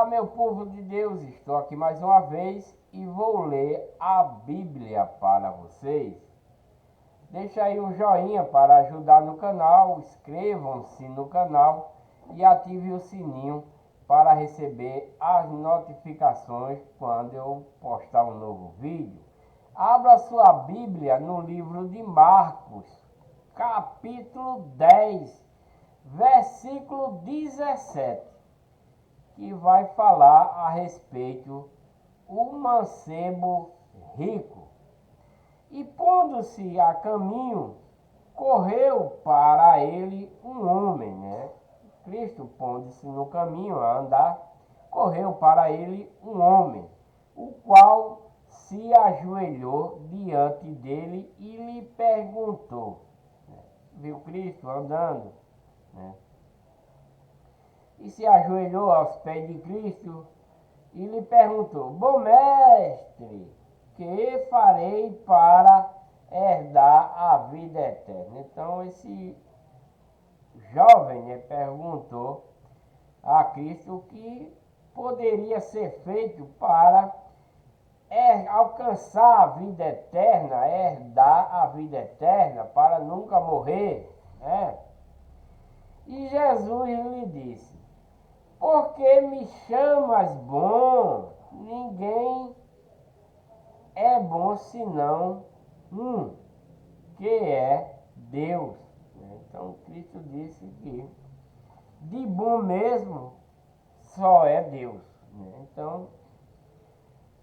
Olá, meu povo de Deus, estou aqui mais uma vez e vou ler a Bíblia para vocês. Deixa aí um joinha para ajudar no canal, inscrevam-se no canal e ative o sininho para receber as notificações quando eu postar um novo vídeo. Abra sua Bíblia no livro de Marcos, capítulo 10, versículo 17. Que vai falar a respeito do mancebo rico. E pondo-se a caminho, correu para ele um homem, né? Cristo pondo-se no caminho a andar, correu para ele um homem, o qual se ajoelhou diante dele e lhe perguntou, né? Viu Cristo andando, né? E se ajoelhou aos pés de Cristo e lhe perguntou: Bom mestre, que farei para herdar a vida eterna? Então esse jovem, né, perguntou a Cristo o que poderia ser feito para alcançar a vida eterna, herdar a vida eterna, para nunca morrer, né? E Jesus lhe disse: Por que me chamas bom? Ninguém é bom senão um, que é Deus. Então Cristo disse que de bom mesmo só é Deus. Então,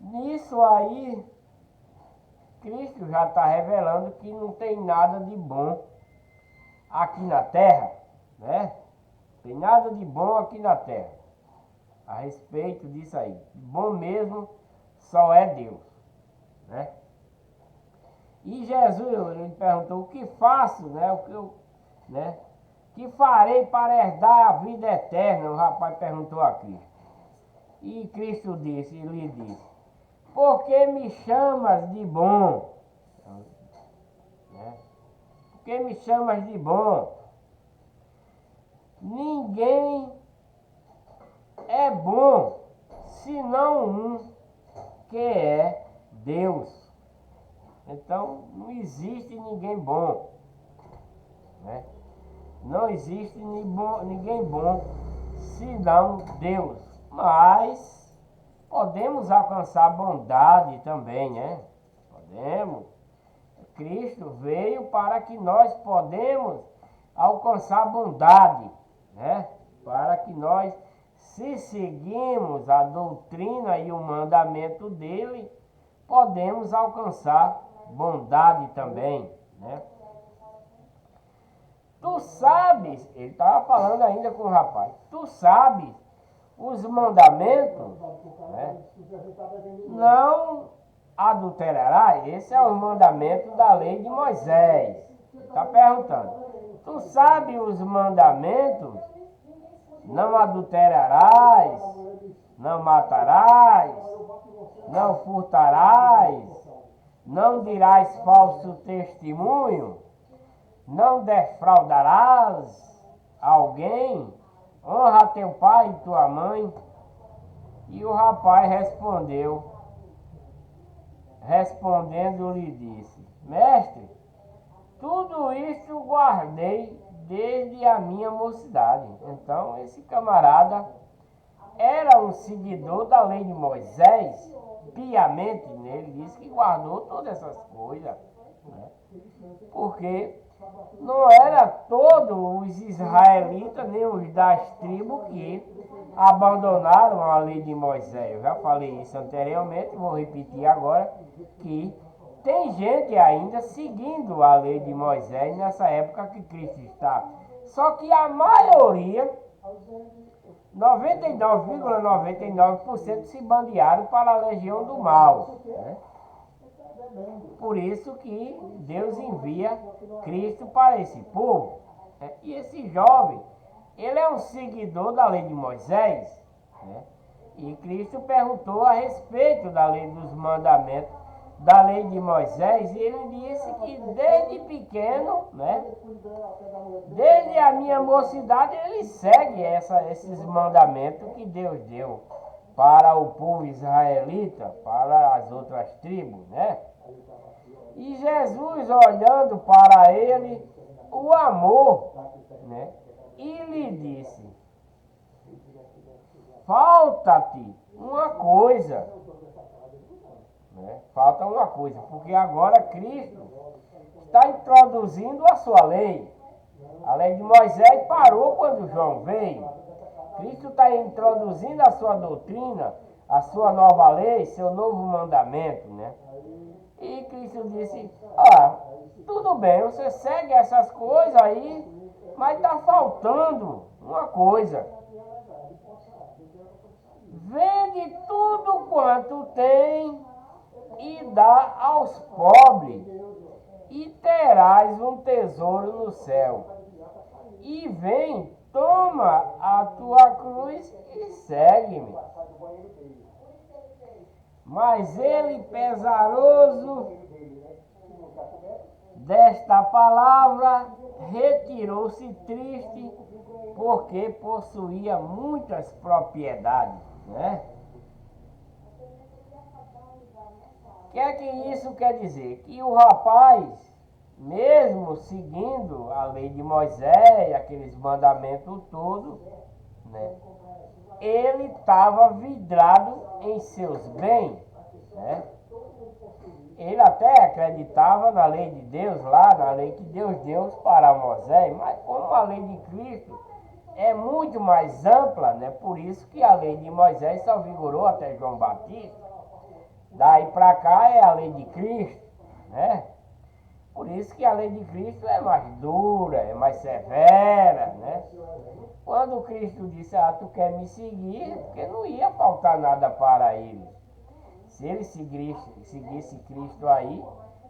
nisso aí, Cristo já está revelando que não tem nada de bom aqui na terra, né? Tem nada de bom aqui na terra. A respeito disso aí. Bom mesmo só é Deus, né? E Jesus ele perguntou: o que faço, né? Que farei para herdar a vida eterna? O rapaz perguntou a Cristo. E Cristo lhe disse: por que me chamas de bom? Né? Por que me chamas de bom? Ninguém é bom, senão um, que é Deus. Então, não existe ninguém bom, né? Não existe ninguém bom, senão Deus. Mas, podemos alcançar bondade também, né? Podemos. Cristo veio para que nós podemos alcançar bondade, né? Para que nós, se seguirmos a doutrina e o mandamento dele, podemos alcançar bondade também, né? Tu sabes, ele estava falando ainda com o rapaz, tu sabes os mandamentos, né? Não adulterarás, esse é o mandamento da lei de Moisés. Ele está perguntando, tu sabes os mandamentos? Não adulterarás, não matarás, não furtarás, não dirás falso testemunho, não defraudarás alguém, honra teu pai e tua mãe. E o rapaz respondendo lhe disse: Mestre, tudo isso guardei desde a minha mocidade. Então esse camarada era um seguidor da lei de Moisés, piamente, né? Ele disse que guardou todas essas coisas, né? Porque não era todos os israelitas, nem os das tribos que abandonaram a lei de Moisés. Eu já falei isso anteriormente, vou repetir agora, que tem gente ainda seguindo a lei de Moisés nessa época que Cristo está. Só que a maioria, 99,99%, se bandearam para a legião do mal, né? Por isso que Deus envia Cristo para esse povo. E esse jovem, ele é um seguidor da lei de Moisés, né? E Cristo perguntou a respeito da lei dos mandamentos, da lei de Moisés, e ele disse que desde pequeno, né, desde a minha mocidade, ele segue esses mandamentos que Deus deu. para o povo israelita, para as outras tribos, né? E Jesus, olhando para ele, o amor, né? E lhe disse: falta-te uma coisa, né? Falta uma coisa, porque agora Cristo está introduzindo a sua lei. A lei de Moisés parou quando João veio. Cristo está introduzindo a sua doutrina, a sua nova lei, seu novo mandamento, né? E Cristo disse: tudo bem, você segue essas coisas aí, mas está faltando uma coisa. Vende tudo quanto tem e dá aos pobres, e terás um tesouro no céu. E vem, toma a tua cruz e segue-me. Mas ele, pesaroso desta palavra, retirou-se triste, porque possuía muitas propriedades, né? O que é que isso quer dizer? Que o rapaz, mesmo seguindo a lei de Moisés, aqueles mandamentos todos, né? Ele estava vidrado em seus bens, né? Ele até acreditava na lei de Deus, lá na lei que Deus deu para Moisés, mas como a lei de Cristo é muito mais ampla, né? Por isso que a lei de Moisés só vigorou até João Batista. Daí para cá é a lei de Cristo, né? Por isso que a lei de Cristo é mais dura, é mais severa, né? Quando Cristo disse: tu quer me seguir, porque não ia faltar nada para ele. Se ele seguisse Cristo aí,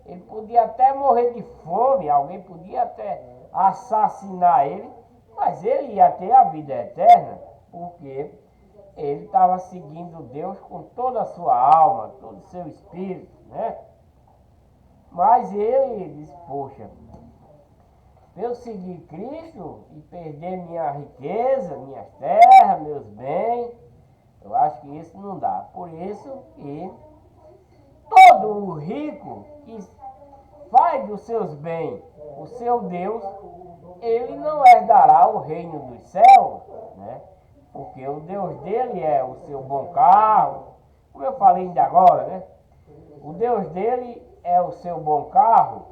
ele podia até morrer de fome, alguém podia até assassinar ele, mas ele ia ter a vida eterna, porque ele estava seguindo Deus com toda a sua alma, todo o seu espírito, né? Mas ele disse: poxa, eu seguir Cristo e perder minha riqueza, minhas terras, meus bens, eu acho que isso não dá. Por isso que todo o rico que faz dos seus bens o seu Deus, ele não herdará o reino dos céus, né? Porque o Deus dele é o seu bom carro, como eu falei ainda agora, né? O Deus dele é o seu bom carro,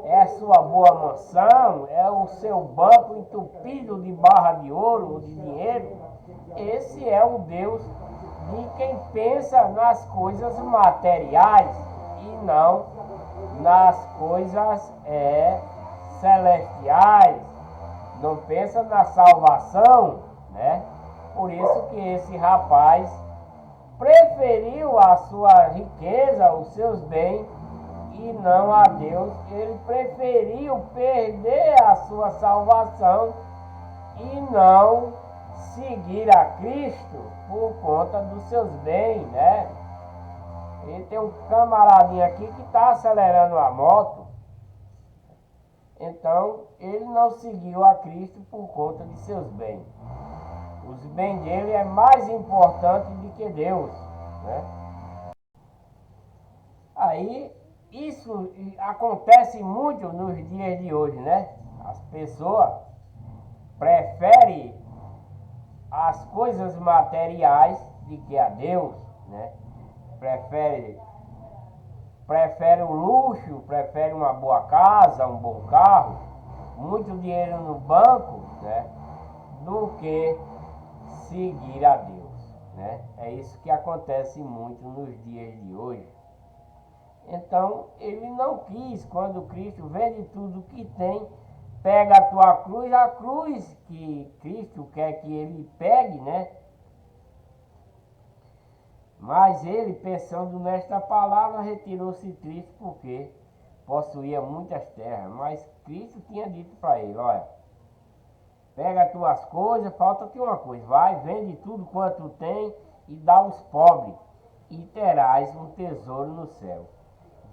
é a sua boa mansão, é o seu banco entupido de barra de ouro ou de dinheiro. Esse é o Deus de quem pensa nas coisas materiais e não nas coisas celestiais. Não pensa na salvação, né? Por isso que esse rapaz preferiu a sua riqueza, os seus bens, e não a Deus. Ele preferiu perder a sua salvação e não seguir a Cristo por conta dos seus bens, né? Ele tem um camaradinho aqui que está acelerando a moto, então ele não seguiu a Cristo por conta de seus bens. Os bens dele é mais importante do que Deus, né? Aí isso acontece muito nos dias de hoje, né? As pessoas preferem as coisas materiais do que a Deus, né? Prefere o luxo, prefere uma boa casa, um bom carro, muito dinheiro no banco, né? Do que seguir a Deus, né? É isso que acontece muito nos dias de hoje. Então, ele não quis, quando Cristo vende tudo que tem, pega a cruz que Cristo quer que ele pegue, né? Mas ele, pensando nesta palavra, retirou-se triste porque possuía muitas terras. Mas Cristo tinha dito para ele: olha, pega as tuas coisas, falta-te uma coisa, vai, vende tudo quanto tem e dá aos pobres, e terás um tesouro no céu.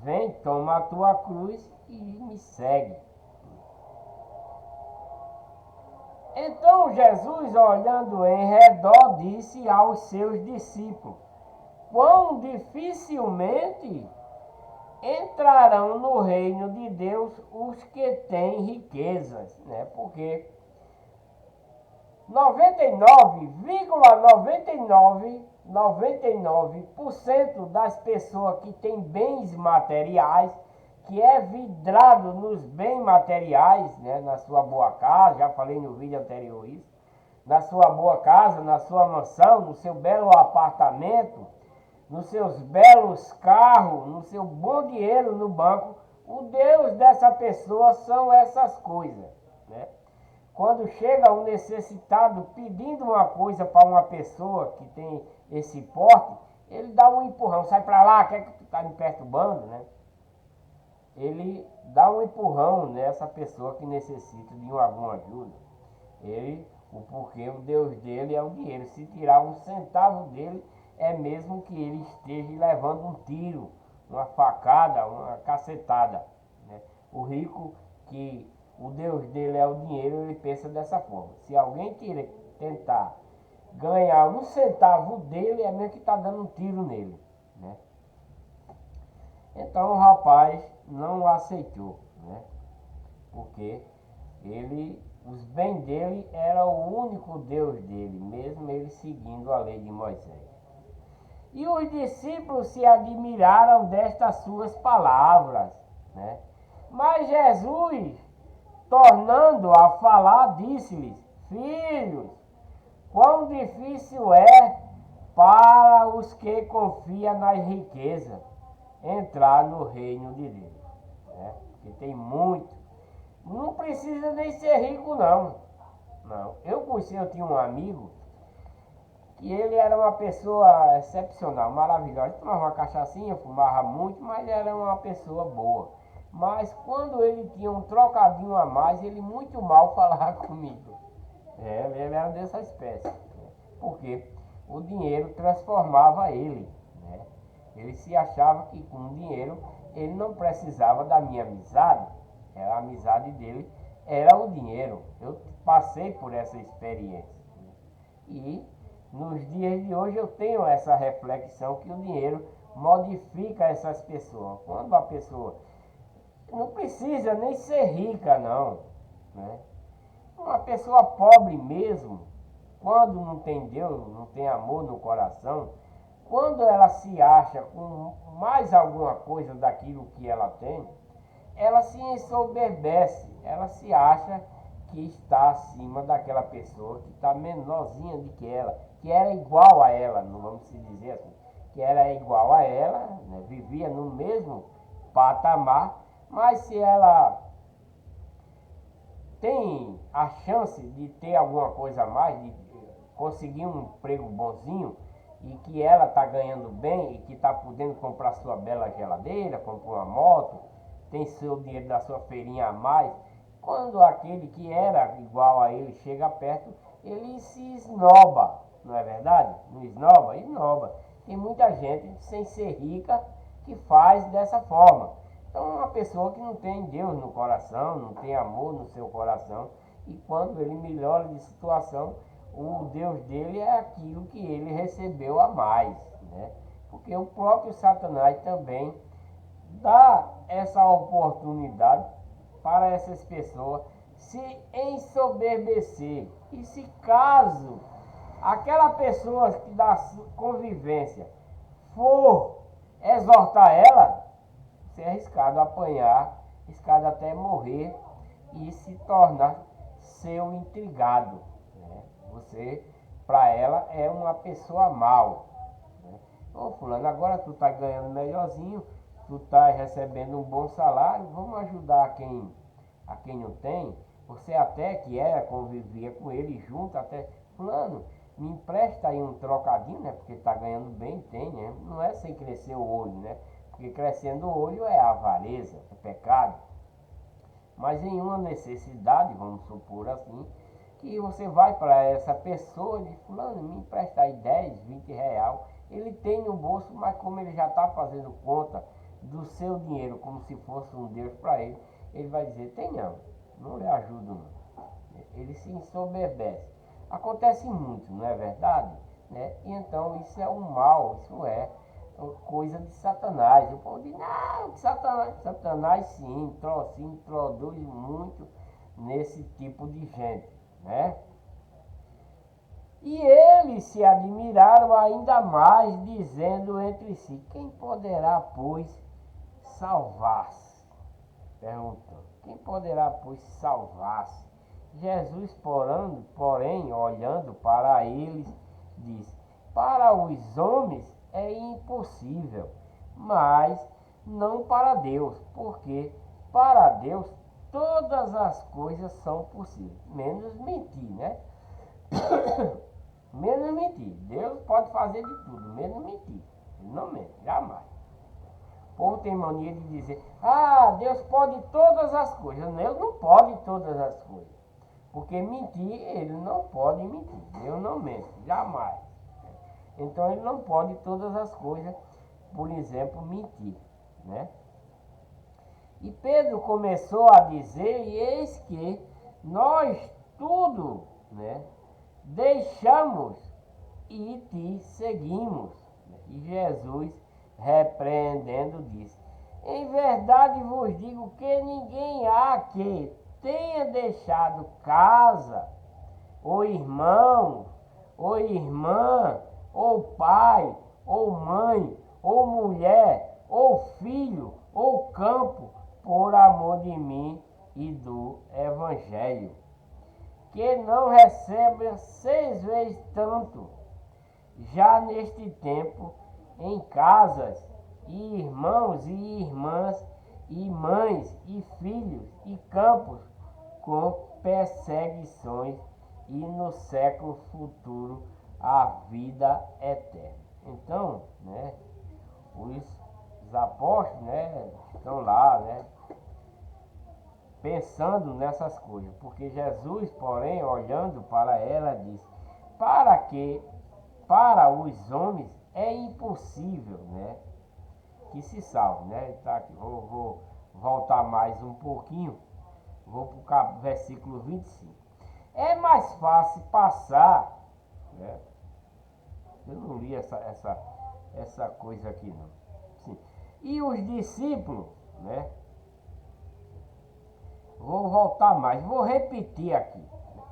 Vem, toma a tua cruz e me segue. Então Jesus, olhando em redor, disse aos seus discípulos: quão dificilmente entrarão no reino de Deus os que têm riquezas, né? Porque 99,99% das pessoas que têm bens materiais, que é vidrado nos bens materiais, né, na sua boa casa, já falei no vídeo anterior isso, na sua boa casa, na sua mansão, no seu belo apartamento, nos seus belos carros, no seu bom dinheiro no banco, o Deus dessa pessoa são essas coisas, né? Quando chega um necessitado pedindo uma coisa para uma pessoa que tem esse porte, ele dá um empurrão, sai para lá, quer que tu tá me perturbando, né? Ele dá um empurrão nessa pessoa que necessita de alguma ajuda. Porque o Deus dele é o dinheiro. Se tirar um centavo dele, é mesmo que ele esteja levando um tiro, uma facada, uma cacetada, né? O rico, que o Deus dele é o dinheiro, ele pensa dessa forma. Se alguém tentar ganhar um centavo dele, é mesmo que está dando um tiro nele, né? Então o rapaz não aceitou, né? Porque os bens dele era o único Deus dele, mesmo ele seguindo a lei de Moisés. E os discípulos se admiraram destas suas palavras, né? Mas Jesus, tornando a falar, disse-lhes: filhos, quão difícil é para os que confiam nas riquezas entrar no reino de Deus, né? Porque tem muito. Não precisa nem ser rico, não. Não. Eu tinha um amigo que ele era uma pessoa excepcional, maravilhosa. Tomava uma cachaçinha, fumava muito, mas era uma pessoa boa. Mas quando ele tinha um trocadinho a mais, ele muito mal falava comigo. Ele era dessa espécie, né? Porque o dinheiro transformava ele, né? Ele se achava que com o dinheiro ele não precisava da minha amizade. A amizade dele era o dinheiro. Eu passei por essa experiência, né? E nos dias de hoje eu tenho essa reflexão que o dinheiro modifica essas pessoas. Quando a pessoa não precisa nem ser rica, não, né? Uma pessoa pobre mesmo, quando não tem Deus, não tem amor no coração, quando ela se acha com mais alguma coisa daquilo que ela tem, ela se ensoberbece, ela se acha que está acima daquela pessoa que está menorzinha do que ela, que era igual a ela, não vamos se dizer assim, que era igual a ela, né, vivia no mesmo patamar, mas se ela tem a chance de ter alguma coisa a mais, de conseguir um emprego bonzinho, e que ela está ganhando bem e que está podendo comprar sua bela geladeira, comprar uma moto, tem seu dinheiro da sua feirinha a mais, quando aquele que era igual a ele chega perto, ele se esnoba, não é verdade? Não esnoba? Esnoba. Tem muita gente sem ser rica que faz dessa forma. Então, uma pessoa que não tem Deus no coração, não tem amor no seu coração, e quando ele melhora de situação, o Deus dele é aquilo que ele recebeu a mais, né? Porque o próprio Satanás também dá essa oportunidade para essas pessoas se ensoberbecer. E se caso aquela pessoa que dá convivência for exortar ela, você é arriscado apanhar, arriscado até morrer e se tornar seu intrigado, né? Você, para ela, é uma pessoa mal, né? Ô fulano, agora tu tá ganhando melhorzinho, tu tá recebendo um bom salário, vamos ajudar a quem não tem. Você até que convivia com ele junto, até fulano, me empresta aí um trocadinho, né? Porque tá ganhando bem, tem, né? Não é sem crescer o olho, né? Porque crescendo o olho é avareza, é pecado. Mas em uma necessidade, vamos supor assim, que você vai para essa pessoa e diz, fulano, me empresta aí 10, 20 real. Ele tem no bolso, mas como ele já está fazendo conta do seu dinheiro como se fosse um Deus para ele, ele vai dizer, tem não lhe ajudo não. ele se ensoberbece. Acontece muito, não é verdade? Né? E então isso é um mal, isso é coisa de Satanás. O povo diz, não, Satanás sim, se introduz muito nesse tipo de gente, né? E eles se admiraram ainda mais, dizendo entre si, quem poderá, pois, salvar-se? Perguntou, quem poderá, pois, salvar-se? Jesus, porém, olhando para eles, disse, para os homens é impossível, mas não para Deus, porque para Deus todas as coisas são possíveis, menos mentir, né? Menos mentir. Deus pode fazer de tudo, menos mentir. Ele não mente, jamais. O povo tem mania de dizer, Deus pode todas as coisas. Deus não pode todas as coisas. Porque mentir, ele não pode mentir. Deus não mente, jamais. Então ele não pode todas as coisas, por exemplo, mentir, né? E Pedro começou a dizer, e eis que nós tudo, né, deixamos e te seguimos. E Jesus, repreendendo, disse, em verdade vos digo que ninguém há que tenha deixado casa, ou irmão, ou irmã, ou pai, ou mãe, ou mulher, ou filho, ou campo, por amor de mim e do Evangelho, que não receba 6 vezes tanto, já neste tempo, em casas, e irmãos e irmãs, e mães, e filhos, e campos, com perseguições, e no século futuro a vida eterna. Então, né, os apóstolos, né, estão lá, né, pensando nessas coisas, porque Jesus, porém, olhando para ela, disse, para os homens é impossível, né, que se salve, né? Tá aqui, vou voltar mais um pouquinho, vou para o versículo 25. É mais fácil passar, né? Eu não li essa coisa aqui não. Sim. E os discípulos, né? Vou voltar mais, vou repetir aqui.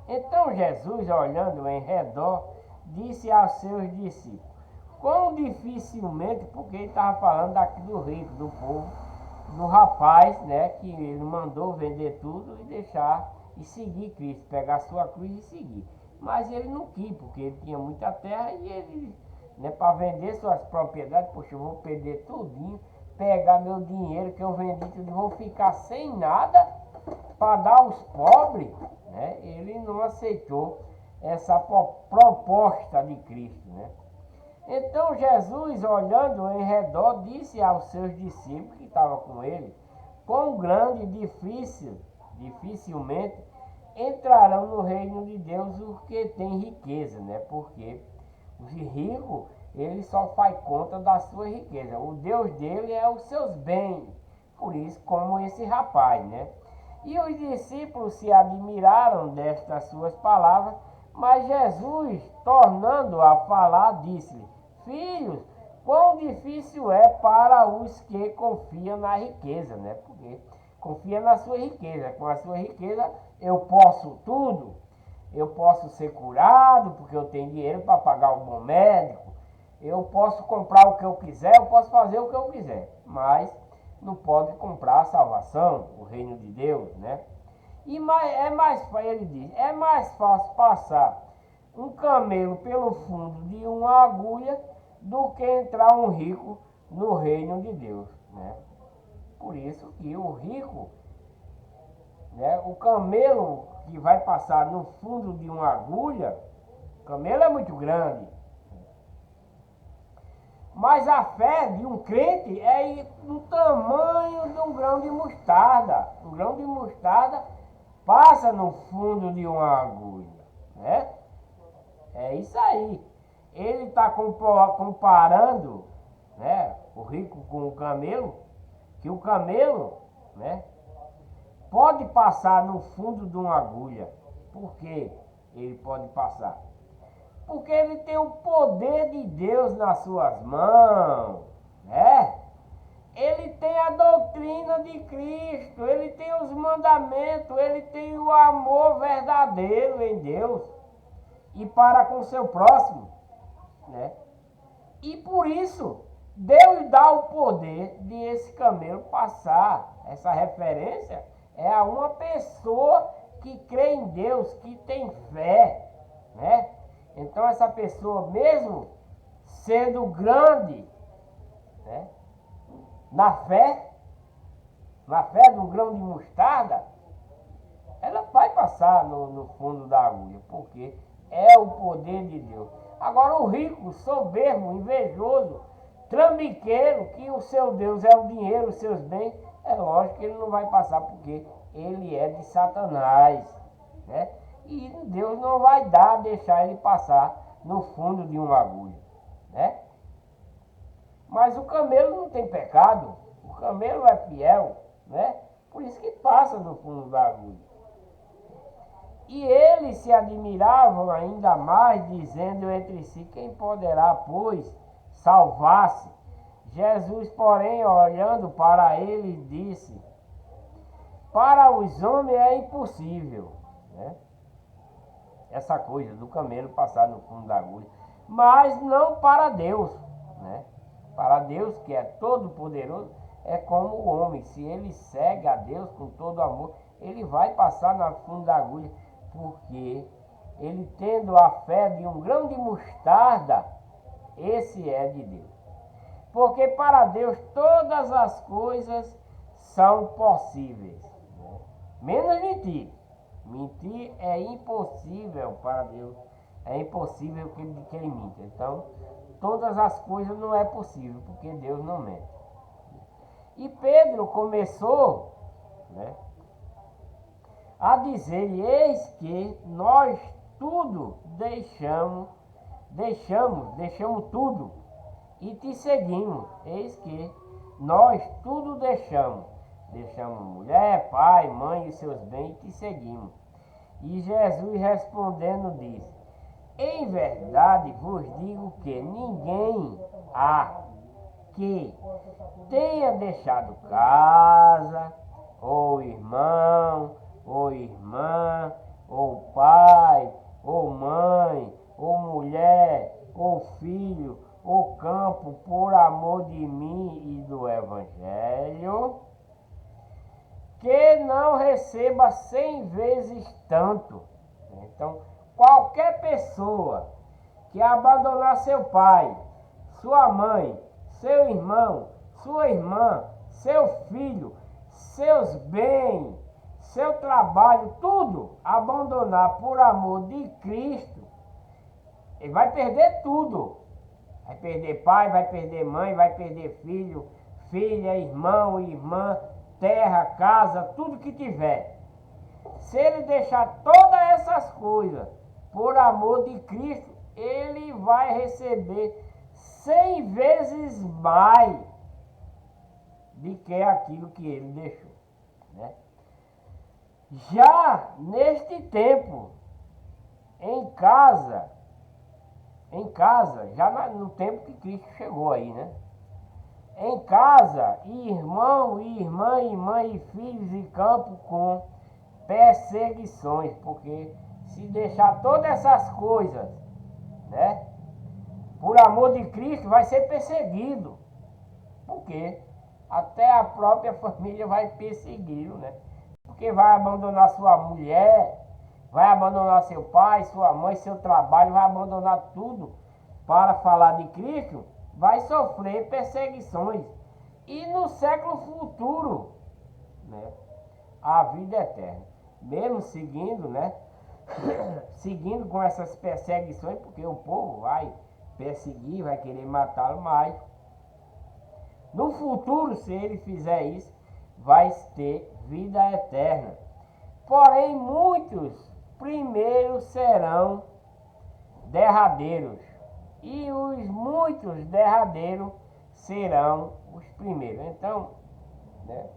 Então Jesus, olhando em redor, disse aos seus discípulos, quão dificilmente, porque ele estava falando aqui do rico, do povo, do rapaz, né, que ele mandou vender tudo e deixar e seguir Cristo, pegar sua cruz e seguir. Mas ele não quis, porque ele tinha muita terra e ele, né, para vender suas propriedades, poxa, eu vou perder tudinho, pegar meu dinheiro que eu vendi tudo, vou ficar sem nada para dar aos pobres, né? Ele não aceitou essa proposta de Cristo, né? Então Jesus, olhando em redor, disse aos seus discípulos que estavam com ele, quão grande e dificilmente entrarão no reino de Deus os que têm riqueza, né? Porque os ricos, ele só faz conta da sua riqueza. O Deus dele é os seus bens. Por isso, como esse rapaz, né? E os discípulos se admiraram destas suas palavras, mas Jesus, tornando a falar, disse-lhe, filhos, quão difícil é para os que confiam na riqueza, né? Porque confia na sua riqueza. Com a sua riqueza eu posso tudo. Eu posso ser curado porque eu tenho dinheiro para pagar um bom médico. Eu posso comprar o que eu quiser, eu posso fazer o que eu quiser. Mas não pode comprar a salvação, o reino de Deus, né? E ele diz, é mais fácil passar um camelo pelo fundo de uma agulha do que entrar um rico no reino de Deus, né? Por isso que o rico, né, o camelo que vai passar no fundo de uma agulha, o camelo é muito grande. Mas a fé de um crente é do tamanho de um grão de mostarda. Um grão de mostarda passa no fundo de uma agulha, né? É isso aí. Ele está comparando, né, o rico com o camelo, que o camelo, né, pode passar no fundo de uma agulha, Por que ele pode passar? Porque ele tem o poder de Deus nas suas mãos, né? Ele tem a doutrina de Cristo, ele tem os mandamentos, ele tem o amor verdadeiro em Deus e para com o seu próximo, né? E por isso, Deus dá o poder de esse camelo passar. Essa referência é a uma pessoa que crê em Deus, que tem fé, né? Então essa pessoa, mesmo sendo grande, né, na fé de um grão de mostarda, ela vai passar no fundo da agulha, porque é o poder de Deus. Agora o rico, soberbo, invejoso, trambiqueiro, que o seu Deus é o dinheiro, os seus bens, é lógico que ele não vai passar, porque ele é de Satanás, né? E Deus não vai deixar ele passar no fundo de uma agulha, né? Mas o camelo não tem pecado, o camelo é fiel, né? Por isso que passa no fundo da agulha. E eles se admiravam ainda mais, dizendo entre si: quem poderá, pois, salvar-se? Jesus, porém, olhando para eles, disse: para os homens é impossível, né, essa coisa do camelo passar no fundo da agulha, mas não para Deus, né? Para Deus, que é todo poderoso, é como o homem. Se ele segue a Deus com todo amor, ele vai passar no fundo da agulha, porque ele, tendo a fé de um grão de mostarda, esse é de Deus. Porque para Deus todas as coisas são possíveis, né? Menos mentir. Mentir é impossível para Deus. É impossível que ele minta. Então, todas as coisas não é possível, porque Deus não mente. E Pedro começou, né, a dizer: eis que nós tudo deixamos tudo e te seguimos. Eis que nós tudo deixamos mulher, pai, mãe e seus bens, e te seguimos. E Jesus respondendo disse: em verdade vos digo que ninguém há que tenha deixado casa, ou irmão, ou irmã, ou pai, ou mãe, ou mulher, ou filho, ou campo, por amor de mim e do Evangelho, que não receba 100 vezes tanto. Então, qualquer pessoa que abandonar seu pai, sua mãe, seu irmão, sua irmã, seu filho, seus bens, seu trabalho, tudo, abandonar por amor de Cristo, ele vai perder tudo. Vai perder pai, vai perder mãe, vai perder filho, filha, irmão, irmã, terra, casa, tudo que tiver. Se ele deixar todas essas coisas por amor de Cristo, ele vai receber 100 vezes mais do que aquilo que ele deixou, né? Já neste tempo, em casa, já no tempo que Cristo chegou aí, né? Em casa, irmão e irmã, e mãe e filhos e campo com perseguições, porque se deixar todas essas coisas, né, por amor de Cristo, vai ser perseguido, porque até a própria família vai persegui-lo, né? Porque vai abandonar sua mulher, vai abandonar seu pai, sua mãe, seu trabalho, vai abandonar tudo para falar de Cristo, vai sofrer perseguições. E no século futuro, né, a vida eterna. Mesmo seguindo, né, seguindo com essas perseguições, porque o povo vai perseguir, vai querer matá-lo, mas no futuro, se ele fizer isso, vai ter vida eterna. Porém, muitos primeiros serão derradeiros, e os muitos derradeiros serão os primeiros. Então, né,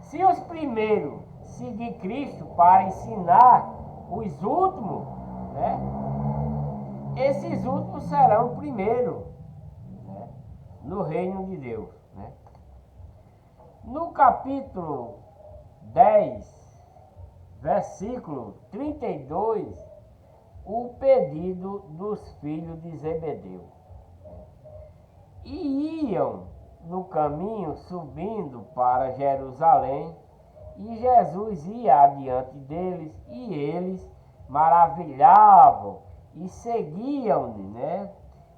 se os primeiros seguir Cristo para ensinar os últimos, né? Esses últimos serão o primeiro, né? No reino de Deus, né? No capítulo 10, versículo 32, o pedido dos filhos de Zebedeu. E iam no caminho subindo para Jerusalém, e Jesus ia adiante deles, e eles maravilhavam e seguiam-lhe, né?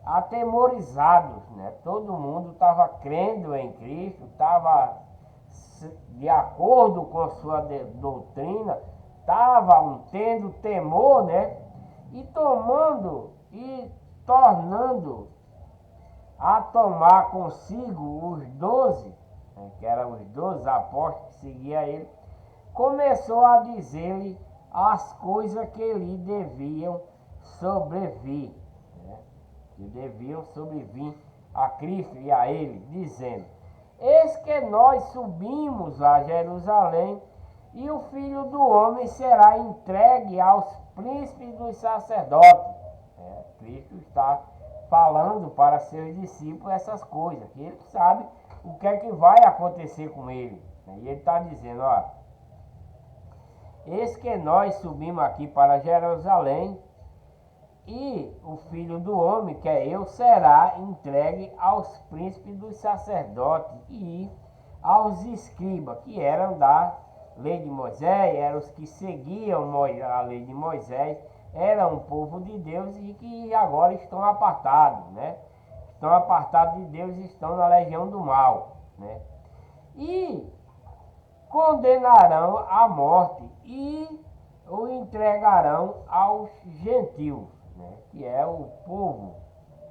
Atemorizados, né? Todo mundo estava crendo em Cristo, estava de acordo com a sua doutrina, estavam tendo temor, né? E tomando e tornando a tomar consigo os 12, né, que eram os 12 apóstolos que seguiam ele, começou a dizer-lhe as coisas que lhe deviam sobrevir, né, que deviam sobrevir a Cristo e a ele, dizendo: eis que nós subimos a Jerusalém, e o Filho do Homem será entregue aos príncipes dos sacerdotes. Cristo está falando para seus discípulos essas coisas, que ele sabe o que é que vai acontecer com ele. E ele está dizendo, ó, eis que nós subimos aqui para Jerusalém, e o Filho do Homem, que é eu, será entregue aos príncipes dos sacerdotes e aos escribas, que eram da lei de Moisés, eram os que seguiam a lei de Moisés, eram um povo de Deus e que agora estão apartados, né? Estão apartados de Deus e estão na legião do mal, né? E condenarão à morte e o entregarão aos gentios, né? Que é o povo,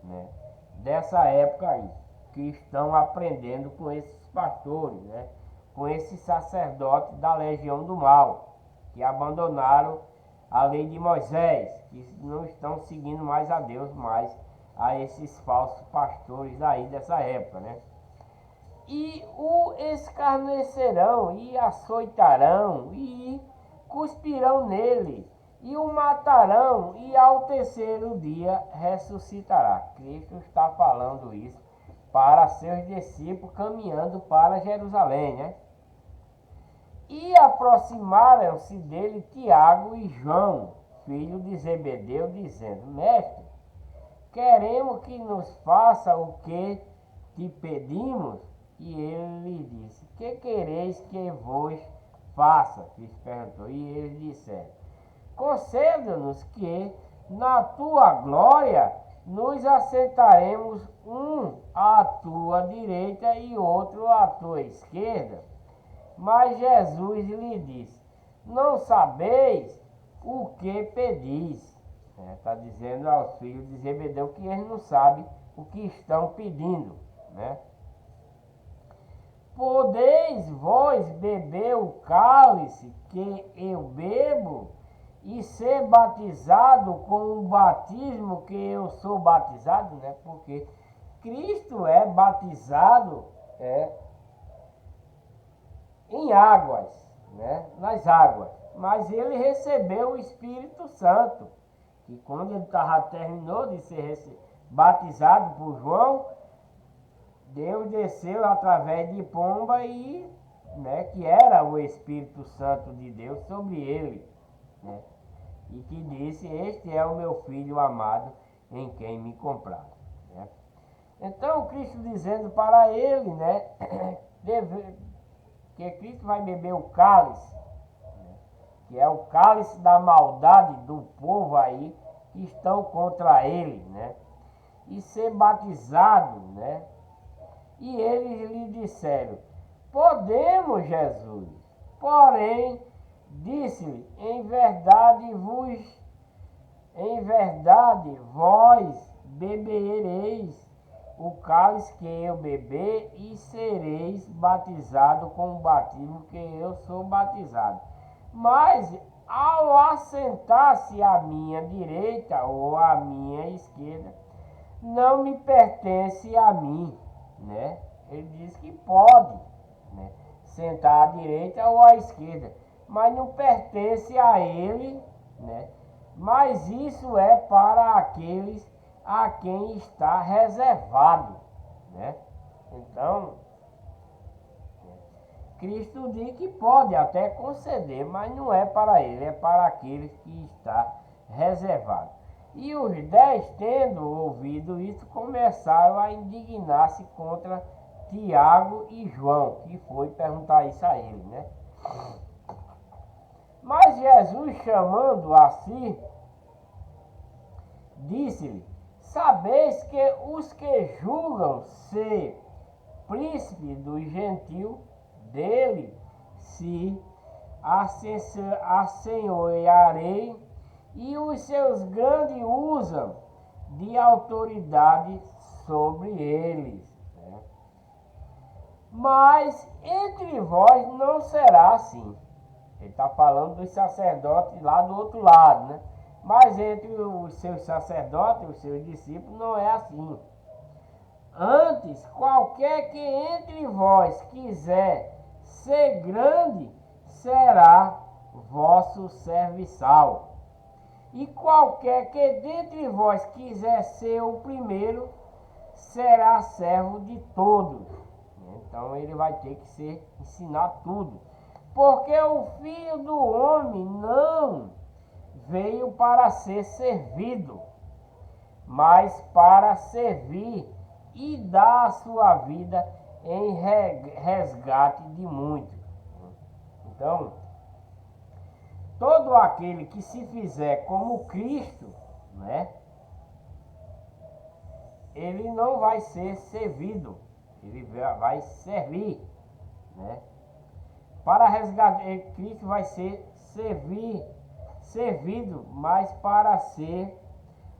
né, dessa época aí, que estão aprendendo com esses pastores, né? Com esses sacerdotes da legião do mal, que abandonaram a lei de Moisés, que não estão seguindo mais a Deus, mas a esses falsos pastores aí dessa época, né? E o escarnecerão, e açoitarão, e cuspirão nele, e o matarão, e ao terceiro dia ressuscitará. Cristo está falando isso para seus discípulos caminhando para Jerusalém, né? E aproximaram-se dele Tiago e João, filho de Zebedeu, dizendo: mestre, queremos que nos faça o que te pedimos. E ele lhe disse: que quereis que vos faça? Cristo perguntou. E eles disseram: conceda-nos que na tua glória nos assentaremos, um à tua direita e outro à tua esquerda. Mas Jesus lhe disse: não sabeis o que pedis. Está dizendo aos filhos de Zebedeu que eles não sabem o que estão pedindo, né? Podeis vós beber o cálice que eu bebo e ser batizado com o batismo que eu sou batizado, né? Porque Cristo é batizado em águas, né? Nas águas. Mas ele recebeu o Espírito Santo, que quando ele terminou de ser batizado por João, Deus desceu através de pomba e, né, que era o Espírito Santo de Deus sobre ele, né? E que disse: este é o meu filho amado em quem me compraram, né? Então Cristo dizendo para ele, né, que Cristo vai beber o cálice, né, que é o cálice da maldade do povo aí que estão contra ele, né? E ser batizado, né? E eles lhe disseram: podemos, Jesus. Porém, disse-lhe: em verdade vós bebereis o cálice que eu beber e sereis batizados com o batismo que eu sou batizado. Mas ao assentar-se à minha direita ou à minha esquerda, não me pertence a mim, né? Ele diz que pode, né, sentar à direita ou à esquerda, mas não pertence a ele, né? Mas isso é para aqueles a quem está reservado, né? Então, Cristo diz que pode até conceder, mas não é para ele, é para aqueles que está reservado. E os 10, tendo ouvido isso, começaram a indignar-se contra Tiago e João, que foi perguntar isso a ele, né? Mas Jesus, chamando a si, disse-lhe: sabeis que os que julgam ser príncipe dos gentios, dele se assenhorearei, e os seus grandes usam de autoridade sobre eles. Né? Mas entre vós não será assim. Ele está falando dos sacerdotes lá do outro lado, né? Mas entre os seus sacerdotes, os seus discípulos, não é assim. Antes, qualquer que entre vós quiser ser grande, será vosso serviçal. E qualquer que dentre vós quiser ser o primeiro, será servo de todos. Então ele vai ter que ensinar tudo. Porque o Filho do Homem não veio para ser servido, mas para servir e dar a sua vida em resgate de muitos. Então, todo aquele que se fizer como Cristo, né, ele não vai ser servido, ele vai servir, né? Para resgatar, Cristo vai ser servido, mas para ser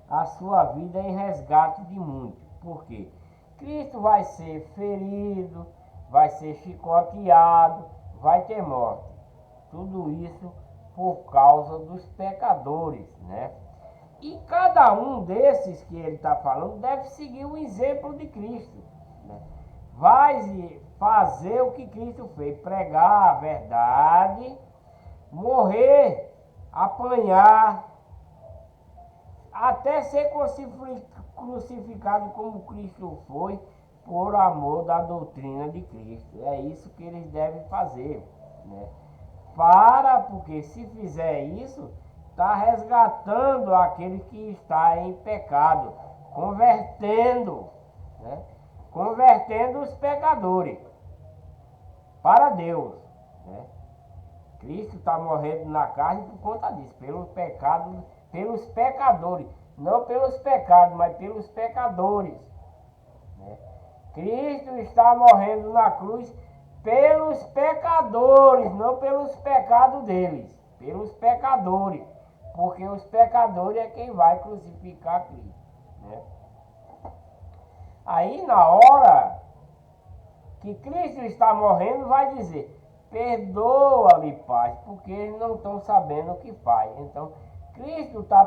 a sua vida em resgate de muitos. Por quê? Cristo vai ser ferido, vai ser chicoteado, vai ter morte. Tudo isso por causa dos pecadores, né? E cada um desses que ele está falando deve seguir o exemplo de Cristo, né? Vai fazer o que Cristo fez, pregar a verdade, morrer, apanhar, até ser crucificado como Cristo foi, por amor da doutrina de Cristo. É isso que eles devem fazer, né? Porque se fizer isso, está resgatando aquele que está em pecado, convertendo, né? Convertendo os pecadores para Deus, né? Cristo está morrendo na carne por conta disso, pelos pecados, pelos pecadores, não pelos pecados, mas pelos pecadores, né? Cristo está morrendo na cruz pelos pecadores, não pelos pecados deles, pelos pecadores, porque os pecadores é quem vai crucificar Cristo, né? Aí na hora que Cristo está morrendo, vai dizer: perdoa-lhe, Pai, porque eles não estão sabendo o que faz. Então Cristo está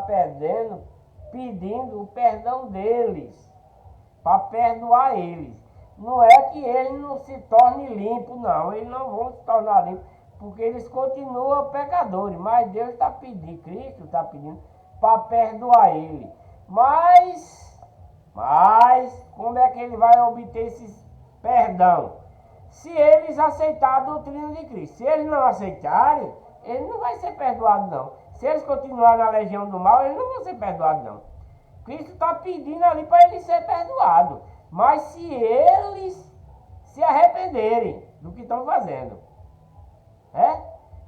pedindo o perdão deles, para perdoar eles. Não é que eles não se tornem limpos, não. Eles não vão se tornar limpos, porque eles continuam pecadores. Mas Deus está pedindo, Cristo está pedindo para perdoar ele. Mas, como é que ele vai obter esse perdão? Se eles aceitarem a doutrina de Cristo. Se eles não aceitarem, ele não vai ser perdoado, não. Se eles continuarem na legião do mal, eles não vão ser perdoados, não. Cristo está pedindo ali para ele ser perdoado. Mas se eles se arrependerem do que estão fazendo,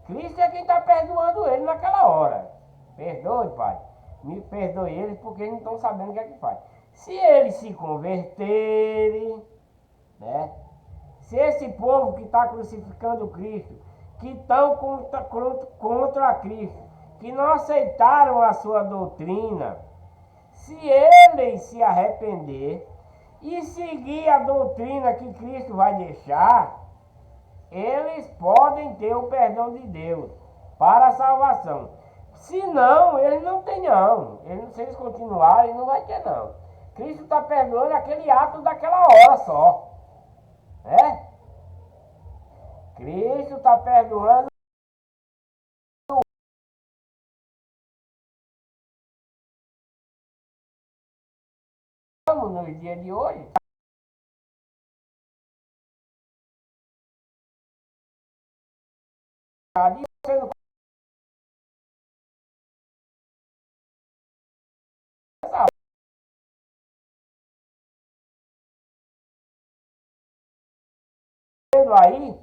Cristo é quem está perdoando ele naquela hora. Perdoe, Pai. Me perdoe eles porque eles não estão sabendo o que é que faz. Se eles se converterem, né? Se esse povo que está crucificando Cristo, que estão contra Cristo, que não aceitaram a sua doutrina, se eles se arrepender e seguir a doutrina que Cristo vai deixar, eles podem ter o perdão de Deus para a salvação. Se não, eles não têm não. Se eles continuarem, não vai ter não. Cristo está perdoando aquele ato daquela hora só. Cristo está perdoando nos dias de hoje. Você não vendo aí,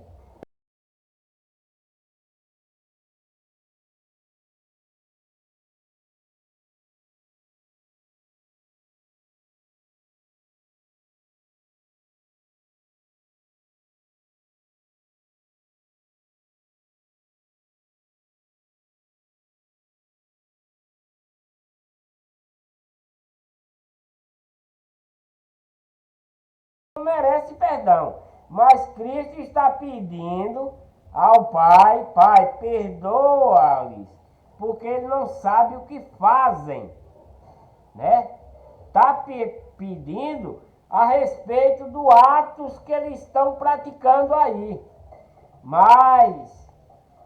não merece perdão. Mas Cristo está pedindo ao Pai, Pai, perdoa-lhes, porque eles não sabem o que fazem, né? Está pedindo a respeito dos atos que eles estão praticando aí. Mas,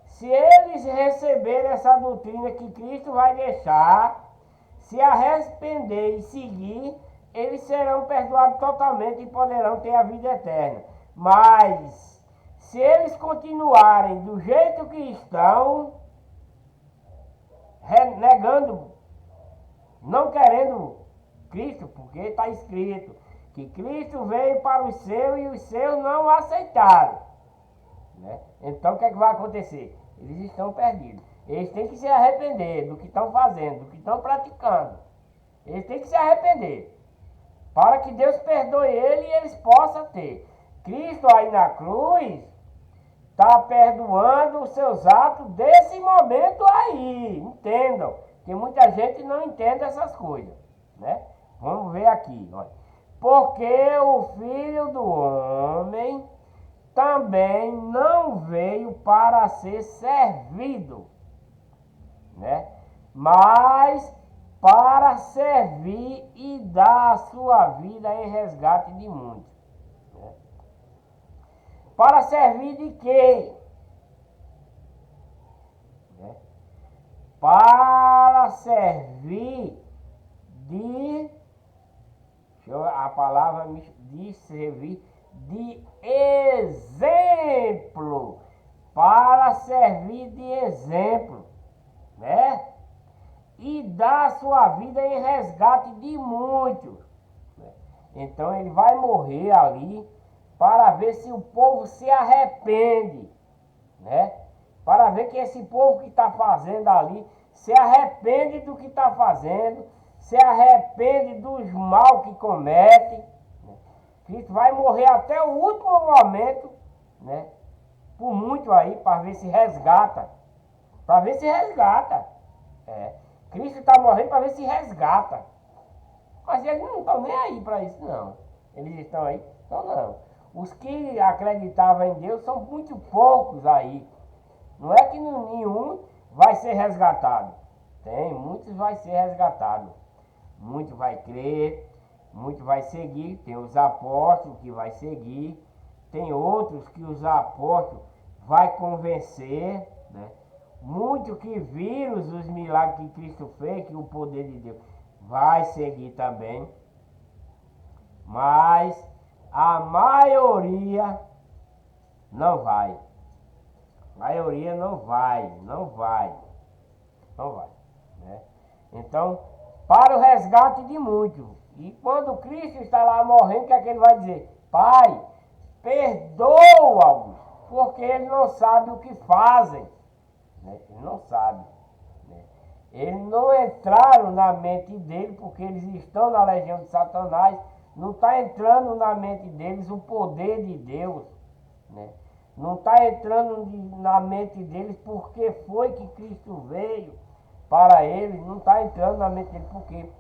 se eles receberem essa doutrina que Cristo vai deixar, se arrepender e seguir, eles serão perdoados totalmente e poderão ter a vida eterna. Mas, se eles continuarem do jeito que estão, negando, não querendo Cristo, porque está escrito que Cristo veio para os seus e os seus não aceitaram, né? Então o que é que vai acontecer? Eles estão perdidos. Eles têm que se arrepender do que estão fazendo, do que estão praticando. Eles têm que se arrepender para que Deus perdoe ele e eles possam ter. Cristo aí na cruz está perdoando os seus atos desse momento aí. Entendam, que muita gente não entende essas coisas, né? Vamos ver aqui, olha. Porque o Filho do Homem também não veio para ser servido, né? Mas para servir e dar a sua vida em resgate de muitos, né? Para servir de quê? Né? Para servir de, a palavra de servir de exemplo, para servir de exemplo, né? E dar sua vida em resgate de muitos, né? Então ele vai morrer ali para ver se o povo se arrepende, né? Para ver que esse povo que está fazendo ali se arrepende do que está fazendo, se arrepende dos mal que comete, né? Cristo vai morrer até o último momento, né? Por muito aí, para ver se resgata. Para ver se resgata. Cristo está morrendo para ver se resgata. Mas eles não estão nem aí para isso, não. Eles estão aí? Então não. Os que acreditavam em Deus são muito poucos aí. Não é que nenhum vai ser resgatado. Tem, muitos vai ser resgatado. Muito vai crer, muito vai seguir. Tem os apóstolos que vai seguir. Tem outros que os apóstolos vai convencer, né? Muitos que viram os milagres que Cristo fez, que o poder de Deus vai seguir também. Mas a maioria não vai. A maioria não vai, não vai, né? Então, para o resgate de muitos. E quando Cristo está lá morrendo, o que é que ele vai dizer? Pai, perdoa-os, porque eles não sabem o que fazem, né? Eles não sabem, né? Eles não entraram na mente dele, porque eles estão na legião de Satanás. Não está entrando na mente deles o poder de Deus, né? Não está entrando na mente deles porque foi que Cristo veio para eles. Não está entrando na mente deles porque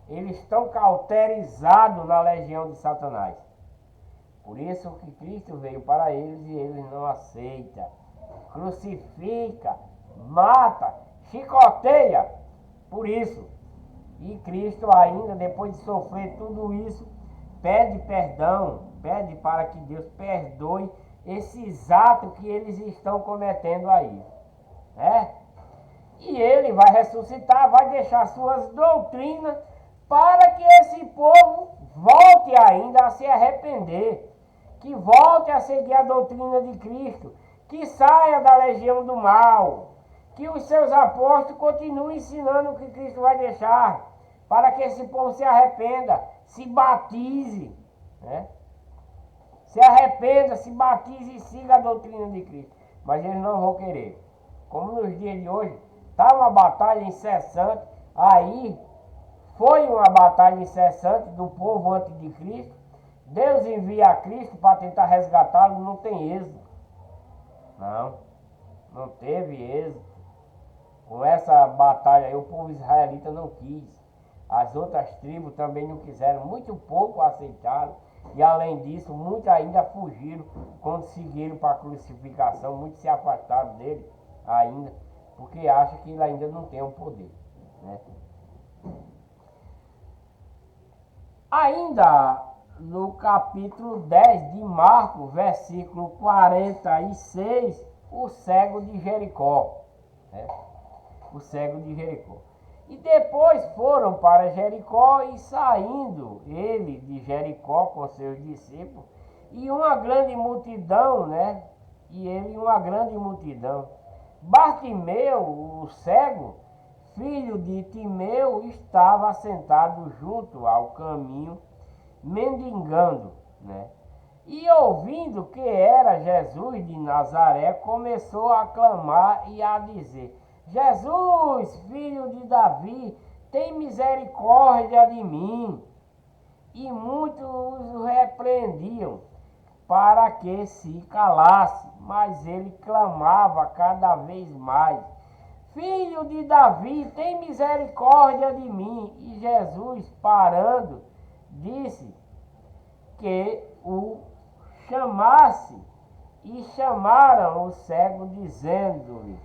eles estão cauterizados na legião de Satanás. Por isso que Cristo veio para eles e eles não aceitam. Crucifica, mata, chicoteia. Por isso. E Cristo ainda, depois de sofrer tudo isso, pede perdão, pede para que Deus perdoe esses atos que eles estão cometendo aí, né? E ele vai ressuscitar, vai deixar suas doutrinas para que esse povo volte ainda a se arrepender, que volte a seguir a doutrina de Cristo, que saia da legião do mal, que os seus apóstolos continuem ensinando o que Cristo vai deixar, para que esse povo se arrependa, se batize, né? Se arrependa, se batize e siga a doutrina de Cristo. Mas eles não vão querer. Como nos dias de hoje, está uma batalha incessante. Aí foi uma batalha incessante do povo antes de Cristo. Deus envia a Cristo para tentar resgatá-lo, não tem êxito. Não teve êxito. Com essa batalha aí, o povo israelita não quis. As outras tribos também não quiseram, muito pouco aceitaram. E além disso, muitos ainda fugiram quando seguiram para a crucificação. Muitos se afastaram dele ainda, porque acham que ele ainda não tem o poder, né? Ainda no capítulo 10 de Marcos, versículo 46, o cego de Jericó, né? O cego de Jericó. E depois foram para Jericó, e saindo ele de Jericó com seus discípulos, e uma grande multidão, né? E ele uma grande multidão. Bartimeu, o cego, filho de Timeu, estava sentado junto ao caminho, mendigando, né? E ouvindo que era Jesus de Nazaré, começou a clamar e a dizer: Jesus, filho de Davi, tem misericórdia de mim. E muitos o repreendiam para que se calasse, mas ele clamava cada vez mais: Filho de Davi, tem misericórdia de mim. E Jesus, parando, disse que o chamasse, e chamaram o cego, dizendo-lhe: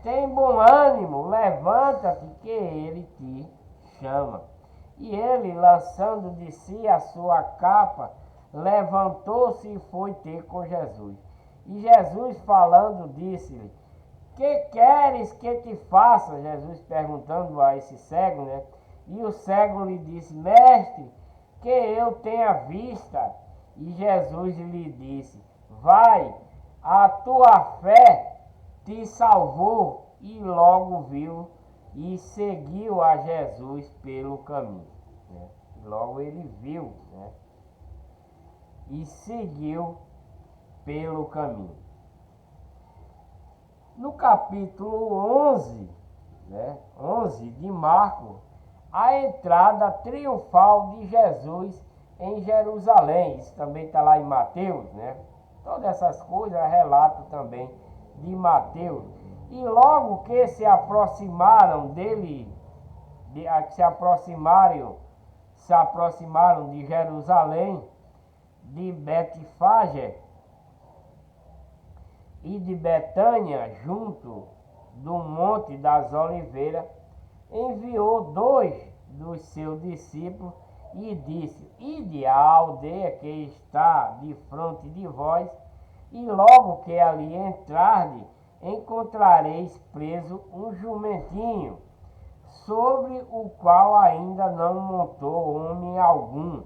Tem bom ânimo, levanta-te, que ele te chama. E ele, lançando de si a sua capa, levantou-se e foi ter com Jesus. E Jesus, falando, disse-lhe: Que queres que te faça? Jesus perguntando a esse cego, né? E o cego lhe disse: Mestre, que eu tenha vista. E Jesus lhe disse: Vai, a tua fé te salvou. E logo viu e seguiu a Jesus pelo caminho, né? Logo ele viu, né? E seguiu pelo caminho. No capítulo 11, né? 11 de Marcos, a entrada triunfal de Jesus em Jerusalém. Isso também está lá em Mateus, né? Todas essas coisas relato também de Mateus. E logo que se aproximaram dele, se aproximaram de Jerusalém, de Betfagé e de Betânia, junto do Monte das Oliveiras, enviou 2 dos seus discípulos e disse: Ide à aldeia que está de frente de vós, e logo que ali entrardes, encontrareis preso um jumentinho, sobre o qual ainda não montou homem algum.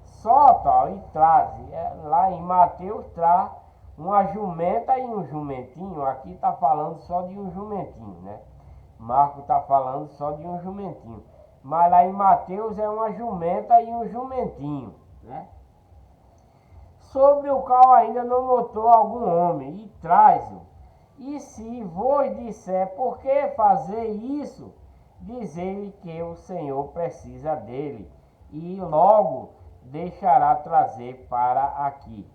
Solta e traze. Lá em Mateus traz uma jumenta e um jumentinho. Aqui está falando só de um jumentinho, né? Marcos está falando só de um jumentinho. Mas lá em Mateus é uma jumenta e um jumentinho, né? Sobre o qual ainda não montou algum homem, e traz-o. E se vos disser: Por que fazer isso? Dizei-lhe que o Senhor precisa dele, e logo deixará trazer para aqui.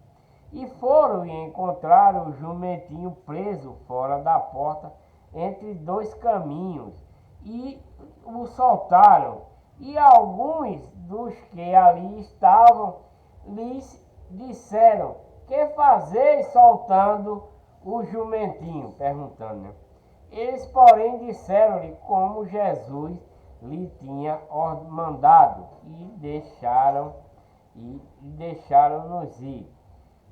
E foram e encontraram o jumentinho preso fora da porta, entre 2 caminhos, e o soltaram. E alguns dos que ali estavam lhes disseram: Que fazeis soltando o jumentinho? Perguntando, né? Eles, porém, disseram-lhe como Jesus lhe tinha mandado, e deixaram-nos ir.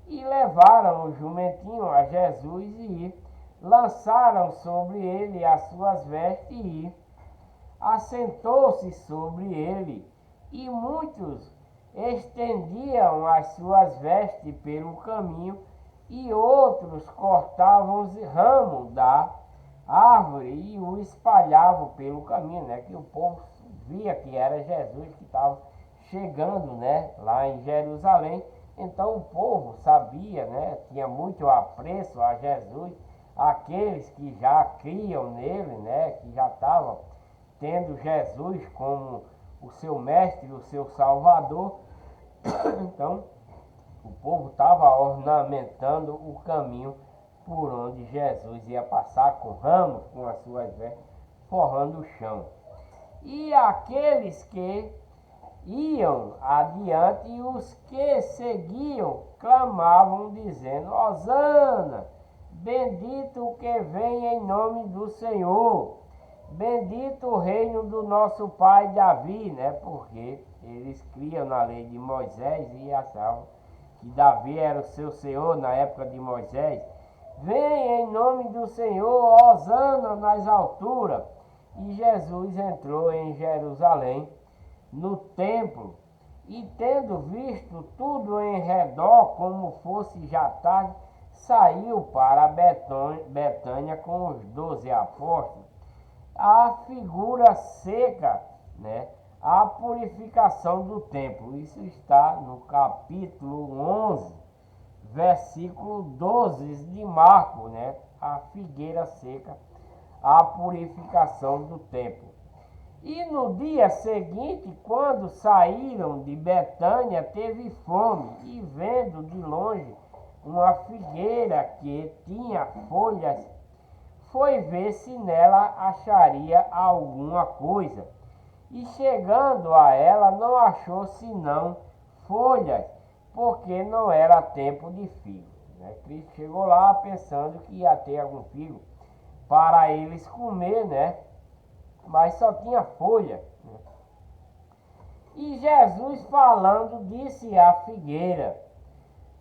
E levaram o jumentinho a Jesus, e lançaram sobre ele as suas vestes, e assentou-se sobre ele. E muitos estendiam as suas vestes pelo caminho, e outros cortavam os ramos da árvore e o espalhavam pelo caminho, né? Que o povo via que era Jesus que estava chegando, né? Lá em Jerusalém. Então o povo sabia, né? Tinha muito apreço a Jesus, aqueles que já criam nele, né? Que já estavam tendo Jesus como o seu mestre, o seu salvador. Então o povo estava ornamentando o caminho por onde Jesus ia passar, com ramos, com as suas vestes, forrando o chão. E aqueles que iam adiante e os que seguiam clamavam, dizendo: Hosana, bendito o que vem em nome do Senhor, bendito o reino do nosso pai Davi, né? Porque eles criam na lei de Moisés e achavam que Davi era o seu Senhor na época de Moisés. Vem em nome do Senhor, hosana nas alturas. E Jesus entrou em Jerusalém, no templo, e tendo visto tudo em redor, como fosse já tarde, saiu para Betânia com os 12 apóstolos. A figura seca, né? A purificação do templo. Isso está no capítulo 11, versículo 12 de Marcos, né? A figueira seca, a purificação do templo. E no dia seguinte, quando saíram de Betânia, teve fome, e vendo de longe uma figueira que tinha folhas, foi ver se nela acharia alguma coisa. E chegando a ela, não achou senão folhas, porque não era tempo de figo. Cristo chegou lá pensando que ia ter algum figo para eles comer, né? Mas só tinha folha. E Jesus falando disse à figueira: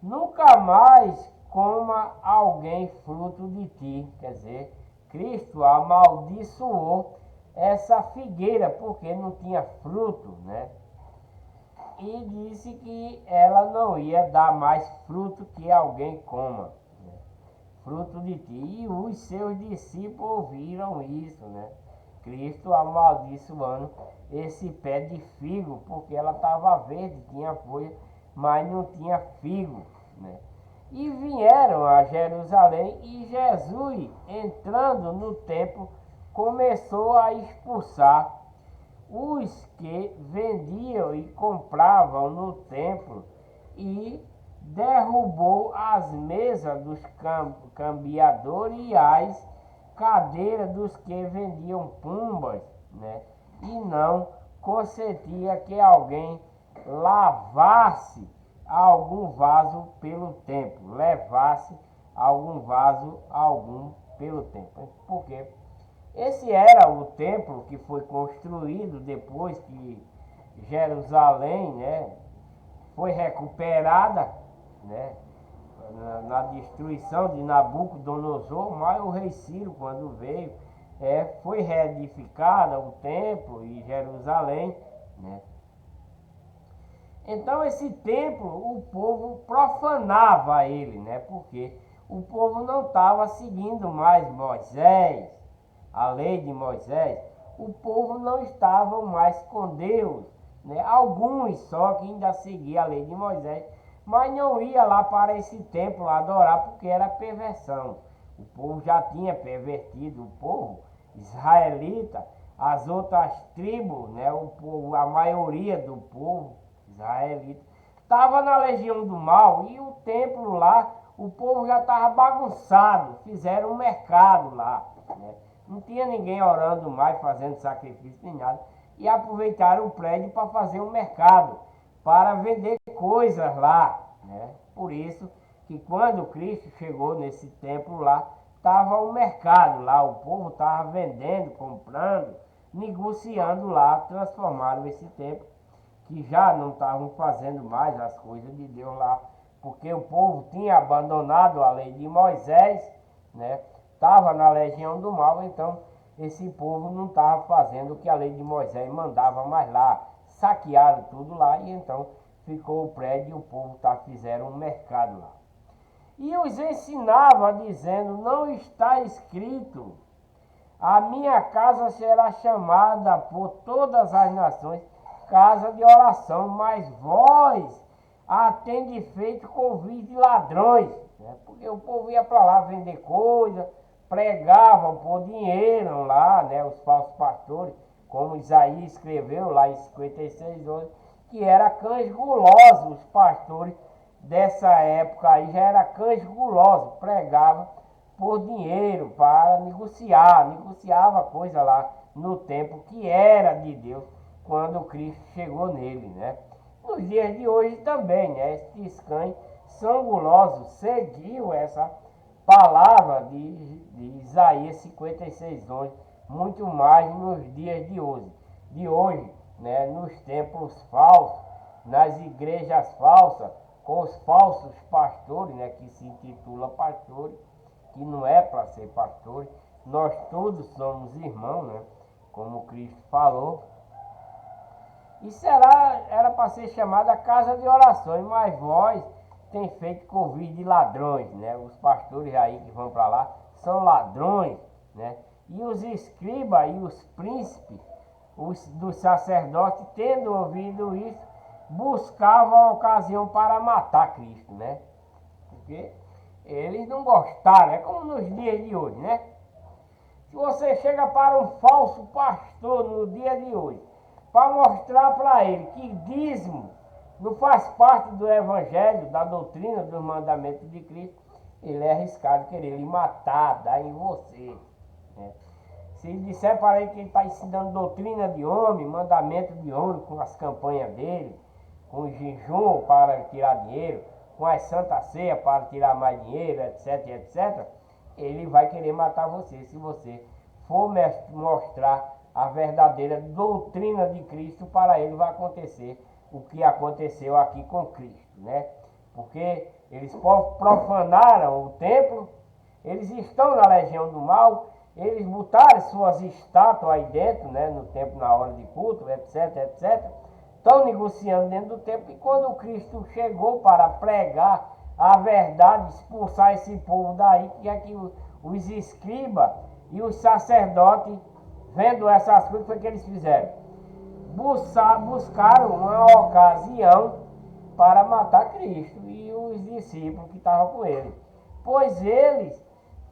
nunca mais coma alguém fruto de ti. Quer dizer, Cristo amaldiçoou essa figueira porque não tinha fruto, né? E disse que ela não ia dar mais fruto que alguém coma, né? Fruto de ti. E os seus discípulos ouviram isso, né? Cristo amaldiçoando esse pé de figo, porque ela estava verde, tinha folha, mas não tinha figo, né? E vieram a Jerusalém, e Jesus, entrando no templo, começou a expulsar os que vendiam e compravam no templo, e derrubou as mesas dos cambiadores e as cadeiras dos que vendiam pombas, né? E não consentia que alguém lavasse algum vaso pelo templo, levasse algum vaso algum pelo templo. Por quê? Esse era o templo que foi construído depois que Jerusalém, né, foi recuperada, né, na destruição de Nabucodonosor. Mas o rei Ciro, quando veio, foi reedificada o templo e Jerusalém, né. Então esse templo, o povo profanava ele, né, porque o povo não estava seguindo mais Moisés, a lei de Moisés. O povo não estava mais com Deus, né? Alguns só que ainda seguiam a lei de Moisés, mas não ia lá para esse templo adorar, porque era perversão. O povo já tinha pervertido, o povo israelita, as outras tribos, né? O povo, a maioria do povo israelita estava na legião do mal, e o templo lá, o povo já estava bagunçado, fizeram um mercado lá, né? Não tinha ninguém orando mais, fazendo sacrifício nem nada. E aproveitaram o prédio para fazer um mercado, para vender coisas lá, né? Por isso que quando Cristo chegou nesse templo lá, estava um mercado lá, o povo estava vendendo, comprando, negociando lá. Transformaram esse templo, que já não estavam fazendo mais as coisas de Deus lá, porque o povo tinha abandonado a lei de Moisés, né? Estava na legião do mal, então esse povo não estava fazendo o que a lei de Moisés mandava mais lá. Saquearam tudo lá, e então ficou o prédio e o povo fizeram um mercado lá. E os ensinava dizendo, não está escrito, a minha casa será chamada por todas as nações casa de oração, mas vós a tende feito convite de ladrões, né? Porque o povo ia para lá vender coisa, pregavam por dinheiro lá, né? Os falsos pastores, como Isaías escreveu lá em 56:11, que era cães gulosos, os pastores dessa época aí já era cães gulosos, pregavam por dinheiro para negociava coisa lá no tempo que era de Deus, quando Cristo chegou nele, né? Nos dias de hoje também, né? Esses cães são gulosos, seguiu essa palavra de Isaías 56:11, muito mais nos dias de hoje, né? Nos templos falsos, nas igrejas falsas, com os falsos pastores, né? Que se intitula pastores, que não é para ser pastores. Nós todos somos irmãos, né? Como Cristo falou. E era para ser chamada casa de orações, mas vós tem feito convite de ladrões, né? Os pastores aí que vão para lá são ladrões, né? E os escribas e os príncipes, dos sacerdotes, tendo ouvido isso, buscavam a ocasião para matar Cristo, né? Porque eles não gostaram, é como nos dias de hoje, né? Se você chega para um falso pastor no dia de hoje, para mostrar para ele que dízimo não faz parte do evangelho, da doutrina, dos mandamentos de Cristo, ele é arriscado querer lhe matar, dar em você, né? Se ele disser para ele que ele está ensinando doutrina de homem, mandamento de homem, com as campanhas dele, com o jejum para tirar dinheiro, com as santa ceia para tirar mais dinheiro, etc, etc, ele vai querer matar você, se você for mostrar a verdadeira doutrina de Cristo. Para ele vai acontecer o que aconteceu aqui com Cristo, né? Porque eles profanaram o templo, eles estão na legião do mal, eles botaram suas estátuas aí dentro, né? No templo, na hora de culto, etc, etc. Estão negociando dentro do templo, e quando Cristo chegou para pregar a verdade, expulsar esse povo daí, que é que os escribas e os sacerdotes, vendo essas coisas, foi que eles fizeram? Buscaram uma ocasião para matar Cristo e os discípulos que estavam com ele. Pois eles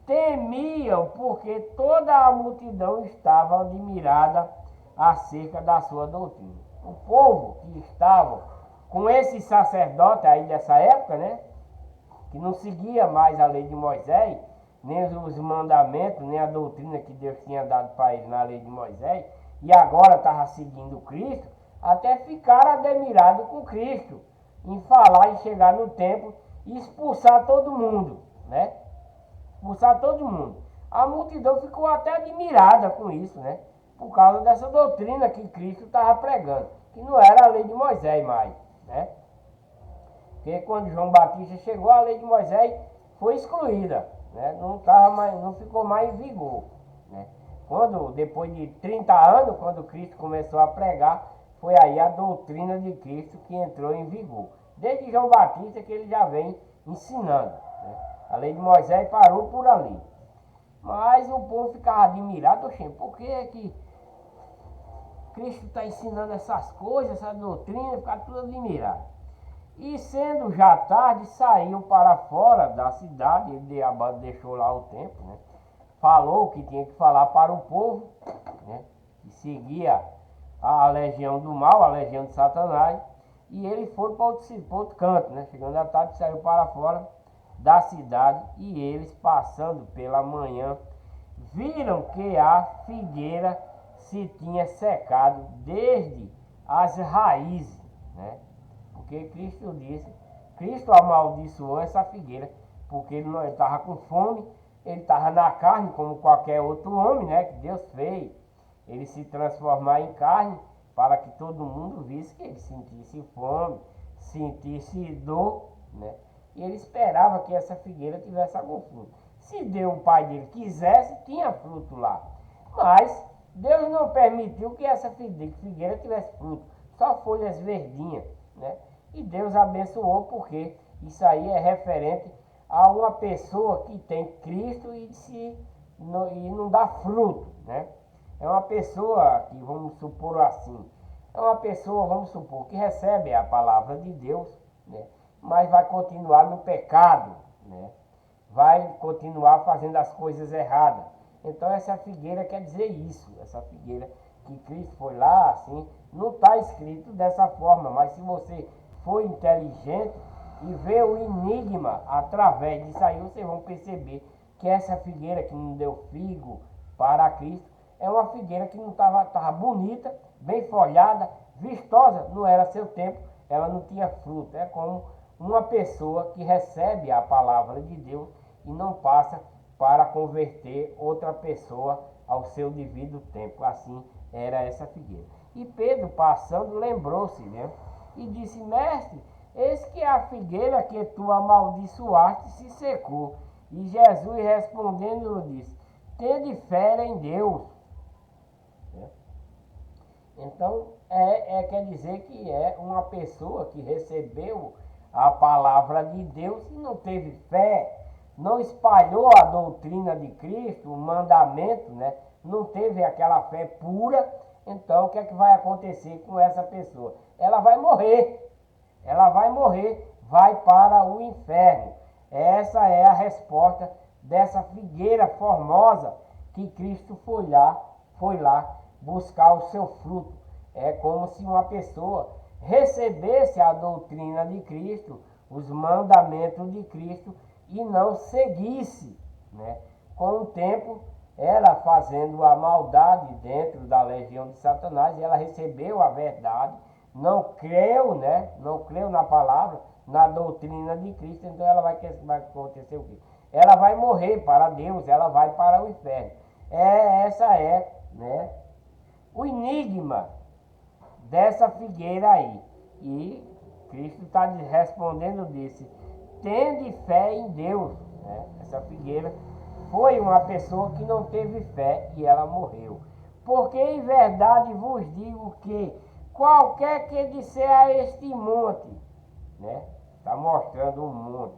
temiam, porque toda a multidão estava admirada acerca da sua doutrina. O povo que estava com esse sacerdote aí dessa época, né? Que não seguia mais a lei de Moisés, nem os mandamentos, nem a doutrina que Deus tinha dado para eles na lei de Moisés, e agora estava seguindo Cristo, até ficaram admirados com Cristo, em falar e chegar no templo e expulsar todo mundo, né? Expulsar todo mundo. A multidão ficou até admirada com isso, né? Por causa dessa doutrina que Cristo estava pregando, que não era a lei de Moisés mais, né? Porque quando João Batista chegou, a lei de Moisés foi excluída, né? Não ficou mais em vigor, né? Depois de 30 anos, quando Cristo começou a pregar, foi aí a doutrina de Cristo que entrou em vigor. Desde João Batista que ele já vem ensinando, né? A lei de Moisés parou por ali. Mas o povo ficava admirado, por que Cristo está ensinando essas coisas, essa doutrina, ficava tudo admirado. E sendo já tarde, saiu para fora da cidade, ele deixou lá o templo, né? Falou o que tinha que falar para o povo, né? Que seguia a legião do mal, a legião de Satanás, e eles foram para outro canto, né? Chegando à tarde, saiu para fora da cidade, e eles, passando pela manhã, viram que a figueira se tinha secado desde as raízes, né? Porque Cristo amaldiçoou essa figueira, porque ele estava com fome, ele estava na carne como qualquer outro homem, né? Que Deus fez ele se transformar em carne, para que todo mundo visse que ele sentisse fome, sentisse dor, né? E ele esperava que essa figueira tivesse algum fruto. Se Deus, o pai dele, quisesse, tinha fruto lá. Mas Deus não permitiu que essa figueira tivesse fruto, só folhas verdinhas, né? e Deus abençoou, porque isso aí é referente a uma pessoa que tem Cristo e não dá fruto, né? É uma pessoa que, vamos supor assim, é uma pessoa, vamos supor, que recebe a palavra de Deus, né? Mas vai continuar no pecado, né? Vai continuar fazendo as coisas erradas. Então essa figueira quer dizer isso, essa figueira que Cristo foi lá, assim, não está escrito dessa forma, mas se você for inteligente e ver o enigma através disso aí, vocês vão perceber que essa figueira que não deu figo para Cristo é uma figueira que não estava bonita, bem folhada, vistosa, não era seu tempo, ela não tinha fruto. É como uma pessoa que recebe a palavra de Deus e não passa para converter outra pessoa ao seu devido tempo. Assim era essa figueira. E Pedro, passando, lembrou-se, né? E disse: Mestre, eis que a figueira que tu amaldiçoaste se secou. E Jesus respondendo lhe disse: Tende fé em Deus. Então, quer dizer que é uma pessoa que recebeu a palavra de Deus e não teve fé, não espalhou a doutrina de Cristo, o mandamento, né? Não teve aquela fé pura. Então, o que é que vai acontecer com essa pessoa? Ela vai morrer, vai para o inferno. Essa é a resposta dessa figueira formosa que Cristo foi lá buscar o seu fruto. É como se uma pessoa recebesse a doutrina de Cristo, os mandamentos de Cristo, e não seguisse, né? Com o tempo, ela fazendo a maldade dentro da legião de Satanás, ela recebeu a verdade, não creu, né? Não creu na palavra, na doutrina de Cristo, então ela vai acontecer o quê? Ela vai morrer para Deus, ela vai para o inferno. Essa é, né, o enigma dessa figueira aí. E Cristo está respondendo, disse: tende fé em Deus, né? Essa figueira foi uma pessoa que não teve fé e ela morreu. Porque em verdade vos digo que qualquer que disser a este monte, né? Está mostrando um monte: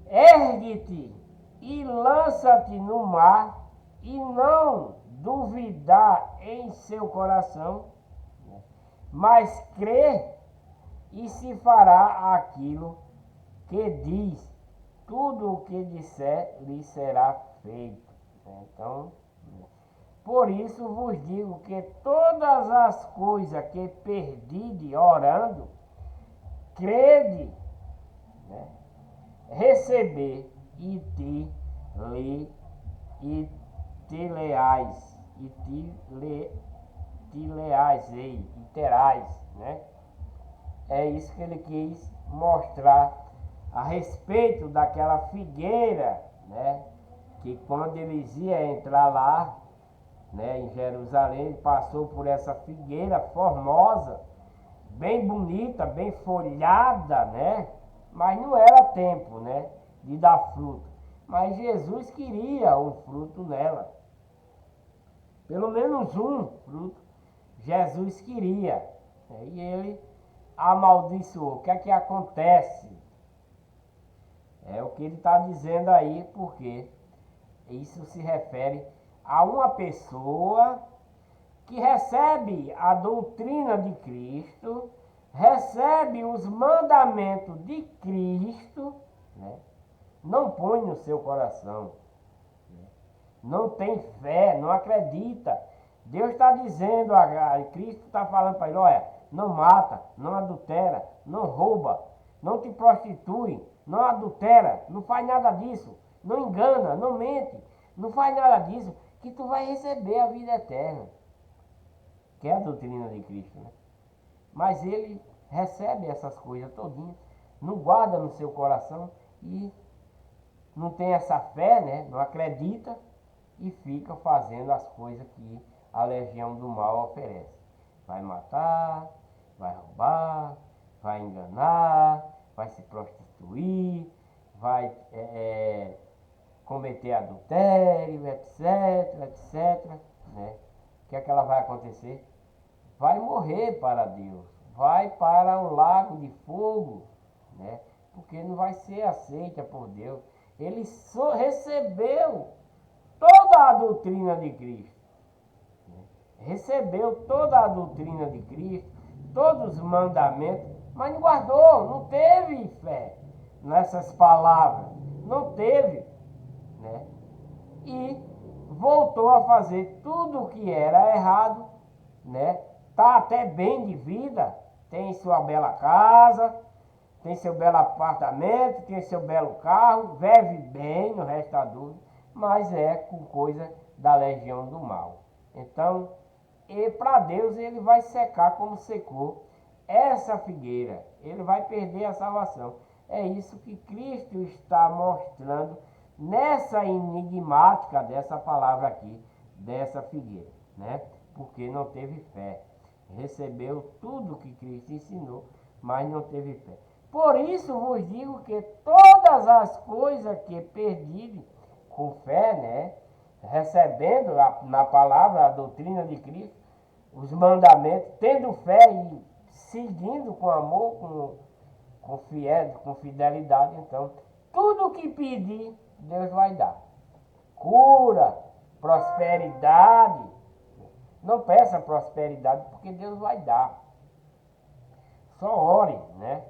ergue-te e lança-te no mar, e não duvidar em seu coração, mas crê e se fará aquilo que diz. Tudo o que disser lhe será feito. Então, por isso vos digo que todas as coisas que perdide orando, crede, né, receber e te leais, te leais, e terás, né? É isso que ele quis mostrar a respeito daquela figueira, né? Que quando eles iam entrar lá, né, em Jerusalém, ele passou por essa figueira formosa, bem bonita, bem folhada, né? Mas não era tempo, né, de dar fruto. Mas Jesus queria um fruto nela. Pelo menos um fruto Jesus queria, né? E ele amaldiçoou. O que é que acontece? É o que ele está dizendo aí, porque isso se refere a uma pessoa que recebe a doutrina de Cristo, recebe os mandamentos de Cristo, né? Não põe no seu coração, né? Não tem fé, não acredita. Deus está dizendo, Cristo está falando para ele: olha, não mata, não adultera, não rouba, não te prostitui, não adultera, não faz nada disso, não engana, não mente, não faz nada disso, que tu vai receber a vida eterna, que é a doutrina de Cristo, né? Mas ele recebe essas coisas todinhas, não guarda no seu coração e não tem essa fé, né? Não acredita e fica fazendo as coisas que a legião do mal oferece. Vai matar, vai roubar, vai enganar, vai se prostituir, vai cometer adultério, etc, etc, né? O que é que ela vai acontecer? Vai morrer para Deus, vai para o lago de fogo, né? Porque não vai ser aceita por Deus. Ele só recebeu toda a doutrina de Cristo, né? Recebeu toda a doutrina de Cristo, todos os mandamentos, mas não guardou, não teve fé nessas palavras, não teve, né? E voltou a fazer tudo o que era errado, né? Tá até bem de vida, tem sua bela casa, tem seu belo apartamento, tem seu belo carro, vive bem no resto da dúvida, mas é com coisa da legião do mal. Então, e para Deus ele vai secar como secou essa figueira, ele vai perder a salvação. É isso que Cristo está mostrando nessa enigmática dessa palavra aqui, dessa figueira, né? Porque não teve fé. Recebeu tudo que Cristo ensinou, mas não teve fé. Por isso vos digo que todas as coisas que pedirem com fé, né? Recebendo na palavra a doutrina de Cristo, os mandamentos, tendo fé e seguindo com amor, com fidelidade, então, tudo que pedir, Deus vai dar. Cura, prosperidade. Não peça prosperidade, porque Deus vai dar. Só ore, né?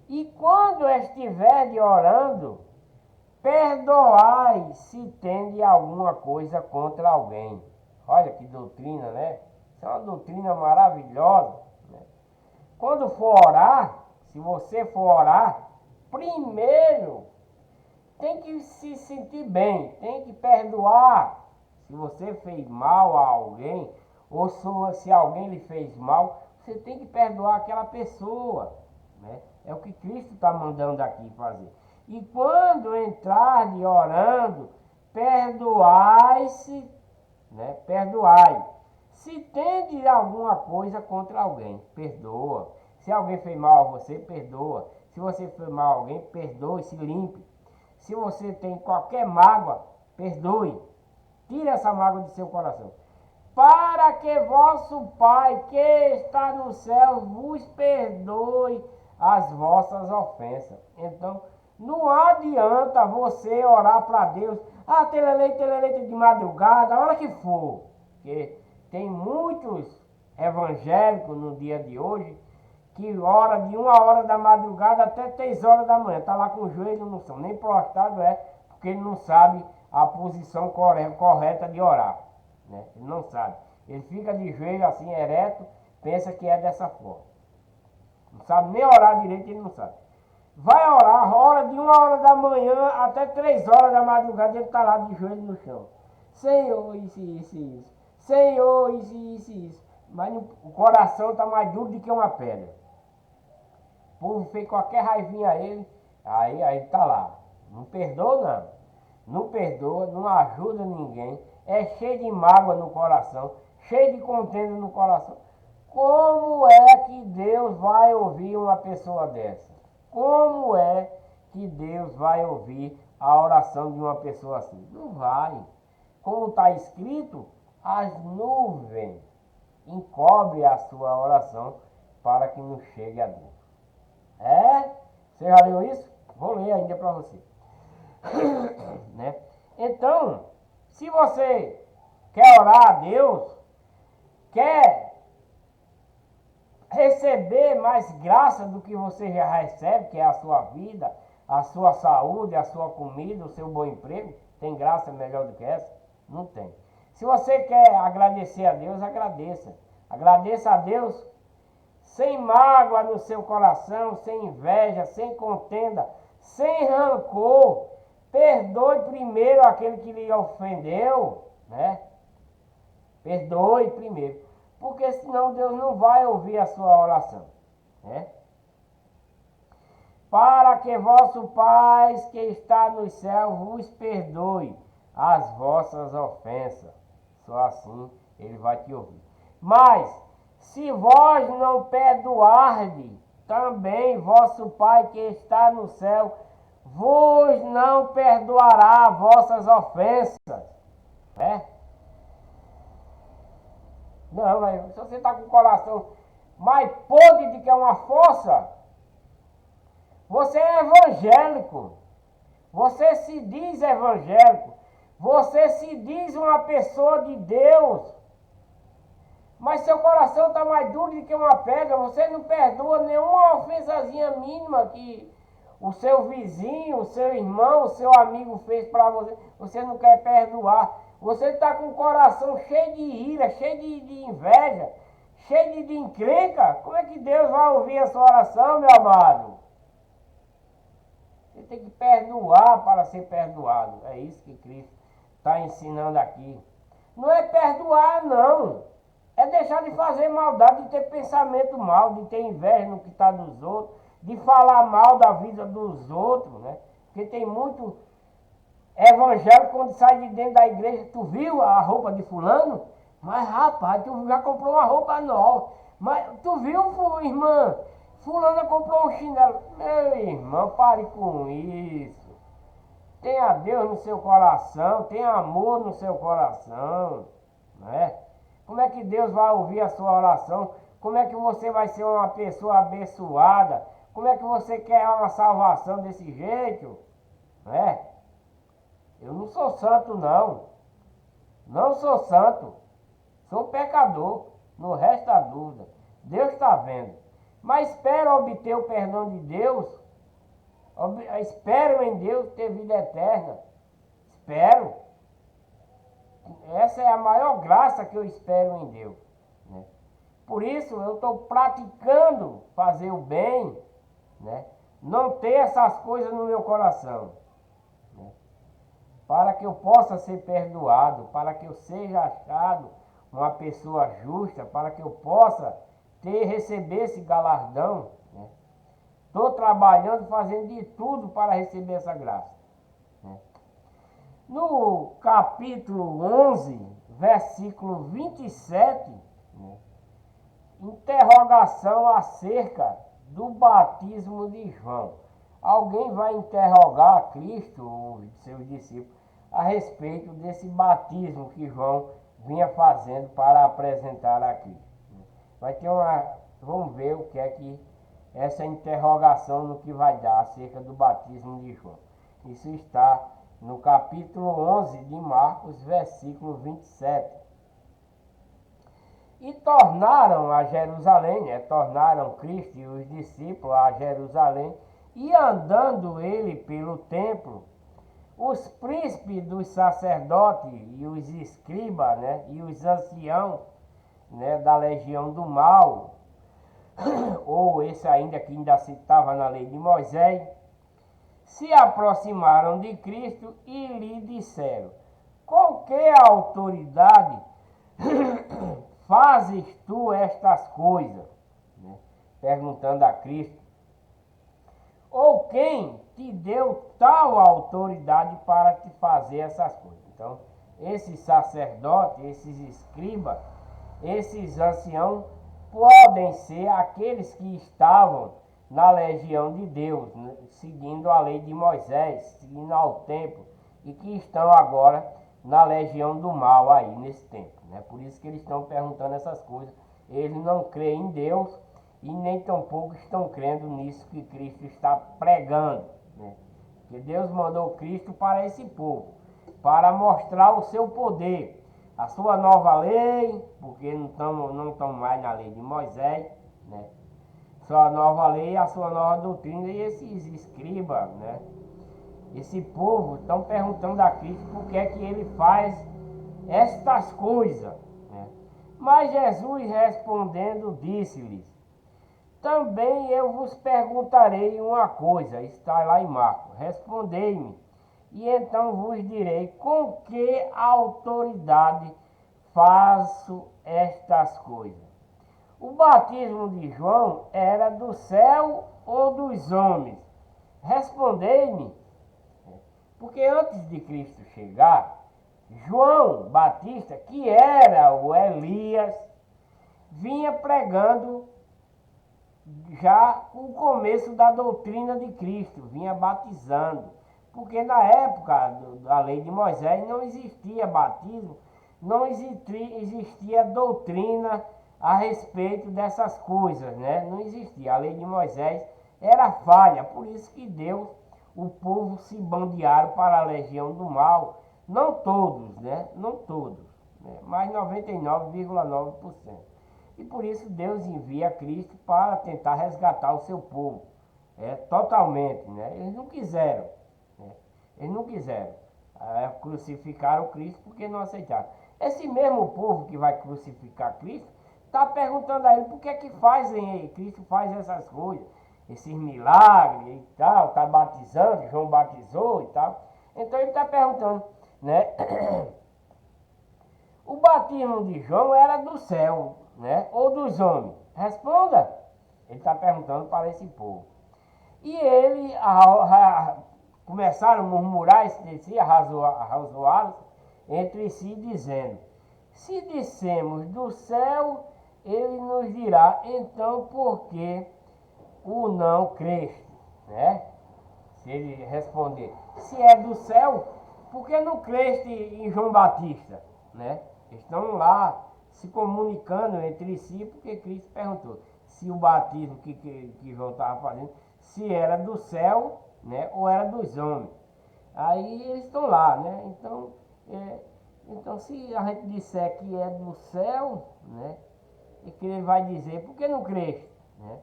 E quando estiver orando, perdoai se tende alguma coisa contra alguém. Olha que doutrina, né? Isso é uma doutrina maravilhosa, né? Quando for orar, se você for orar, primeiro tem que se sentir bem, tem que perdoar. Se você fez mal a alguém, ou se alguém lhe fez mal, você tem que perdoar aquela pessoa, né? É o que Cristo está mandando aqui fazer. E quando entrar de orando, perdoai-se, né? Perdoai. Se tende alguma coisa contra alguém, perdoa. Se alguém fez mal a você, perdoa. Se você fez mal a alguém, perdoe, se limpe. Se você tem qualquer mágoa, perdoe. Tire essa mágoa de seu coração. Para que vosso Pai que está no céu vos perdoe as vossas ofensas. Então, não adianta você orar para Deus, teleleite de madrugada, a hora que for. Porque tem muitos evangélicos no dia de hoje que ora de 1 hora da madrugada até 3 horas da manhã. Está lá com o joelho no chão, nem prostrado porque ele não sabe a posição correta de orar, né? Ele não sabe. Ele fica de joelho assim, ereto, pensa que é dessa forma. Não sabe nem orar direito, ele não sabe. Vai orar, ora de 1 hora da manhã até 3 horas da madrugada, ele está lá de joelho no chão. Senhor, isso. Senhor, isso. Mas o coração está mais duro do que uma pedra. O povo fez qualquer raivinha a ele, aí está lá. Não perdoa, não. Não perdoa, não ajuda ninguém. É cheio de mágoa no coração, cheio de contenda no coração. Como é que Deus vai ouvir uma pessoa dessa? Como é que Deus vai ouvir a oração de uma pessoa assim? Não vai. Como está escrito, as nuvens encobrem a sua oração para que não chegue a Deus. Você já leu isso? Vou ler ainda para você. Né? Então, se você quer orar a Deus, quer receber mais graça do que você já recebe, que é a sua vida, a sua saúde, a sua comida, o seu bom emprego, tem graça melhor do que essa? Não tem. Se você quer agradecer a Deus, agradeça. Agradeça a Deus sem mágoa no seu coração, sem inveja, sem contenda, sem rancor. Perdoe primeiro aquele que lhe ofendeu, né? Perdoe primeiro, porque senão Deus não vai ouvir a sua oração, né? Para que vosso Pai que está no céu vos perdoe as vossas ofensas. Só assim ele vai te ouvir. Mas, se vós não perdoardes, também vosso Pai que está no céu vos não perdoará vossas ofensas. Né? Não, se você está com o coração mas podre de que é uma fossa. Você é evangélico. Você se diz evangélico. Você se diz uma pessoa de Deus. Mas seu coração está mais duro do que uma pedra. Você não perdoa nenhuma ofensazinha mínima que o seu vizinho, o seu irmão, o seu amigo fez para você. Você não quer perdoar. Você está com o coração cheio de ira, cheio de inveja, cheio de encrenca. Como é que Deus vai ouvir a sua oração, meu amado? Você tem que perdoar para ser perdoado. É isso que Cristo está ensinando aqui. Não é perdoar, não. É deixar de fazer maldade, de ter pensamento mal, de ter inveja no que está dos outros, de falar mal da vida dos outros, né? Porque tem muito evangélico quando sai de dentro da igreja, tu viu a roupa de fulano? Mas rapaz, tu já comprou uma roupa nova. Mas tu viu, irmã? Fulana comprou um chinelo. Meu irmão, pare com isso. Tenha Deus no seu coração, tenha amor no seu coração, né? Como é que Deus vai ouvir a sua oração? Como é que você vai ser uma pessoa abençoada? Como é que você quer uma salvação desse jeito? Né? Eu não sou santo, não. Não sou santo. Sou pecador. No resto da dúvida. Deus está vendo. Mas espero obter o perdão de Deus. Espero em Deus ter vida eterna. Espero. Essa é a maior graça que eu espero em Deus, né? Por isso eu estou praticando fazer o bem, né? Não ter essas coisas no meu coração, né? Para que eu possa ser perdoado, para que eu seja achado uma pessoa justa, para que eu possa receber esse galardão, né? Estou trabalhando, fazendo de tudo para receber essa graça, né? No capítulo 11, versículo 27, né, interrogação acerca do batismo de João. Alguém vai interrogar a Cristo ou seus discípulos a respeito desse batismo que João vinha fazendo para apresentar a Cristo. Vai ter vamos ver o que é que essa interrogação no que vai dar acerca do batismo de João. Isso está no capítulo 11 de Marcos, versículo 27. E tornaram a Jerusalém, tornaram Cristo e os discípulos a Jerusalém, e andando ele pelo templo, os príncipes dos sacerdotes e os escribas, né, e os anciãos, né, da legião do mal, ou esse ainda que ainda se estava na lei de Moisés, se aproximaram de Cristo e lhe disseram: com que autoridade fazes tu estas coisas? Né? Perguntando a Cristo. Ou quem te deu tal autoridade para te fazer essas coisas? Então, esses sacerdotes, esses escribas, esses anciãos podem ser aqueles que estavam na legião de Deus, né, seguindo a lei de Moisés, seguindo ao templo, e que estão agora na legião do mal aí nesse tempo, né? Por isso que eles estão perguntando essas coisas. Eles não creem em Deus e nem tampouco estão crendo nisso que Cristo está pregando, né? Porque Deus mandou Cristo para esse povo, para mostrar o seu poder, a sua nova lei, porque não estão mais na lei de Moisés, né? Sua nova lei, a sua nova doutrina, e esses escribas, né? Esse povo estão perguntando a Cristo por que é que ele faz estas coisas, né? Mas Jesus respondendo disse-lhes: também eu vos perguntarei uma coisa, está lá em Marcos, respondei-me, e então vos direi com que autoridade faço estas coisas. O batismo de João era do céu ou dos homens? Respondei-me, porque antes de Cristo chegar, João Batista, que era o Elias, vinha pregando já o começo da doutrina de Cristo, vinha batizando. Porque na época da lei de Moisés não existia batismo, não existia doutrina a respeito dessas coisas, né? Não existia. A lei de Moisés era falha, por isso que Deus, o povo se bandearam para a legião do mal. Não todos, né? Não todos, né? Mas 99,9%. E por isso Deus envia Cristo para tentar resgatar o seu povo, totalmente, né? Eles não quiseram, né? Eles não quiseram. Crucificaram Cristo porque não aceitaram. Esse mesmo povo que vai crucificar Cristo está perguntando a ele por que é que Cristo faz essas coisas, esses milagres e tal, está batizando, João batizou e tal. Então ele está perguntando, né? O batismo de João era do céu, né? Ou dos homens? Responda. Ele está perguntando para esse povo. E ele começaram a murmurar entre si, arrazoar entre si, dizendo: se dissemos do céu, ele nos dirá, então por que o não creste? Né? Se ele responder, se é do céu, por que não creste em João Batista? Né? Estão lá se comunicando entre si, porque Cristo perguntou se o batismo que João estava fazendo, se era do céu, né, ou era dos homens. Aí eles estão lá, né? Então se a gente disser que é do céu, né, e que ele vai dizer, por que não creste? Né?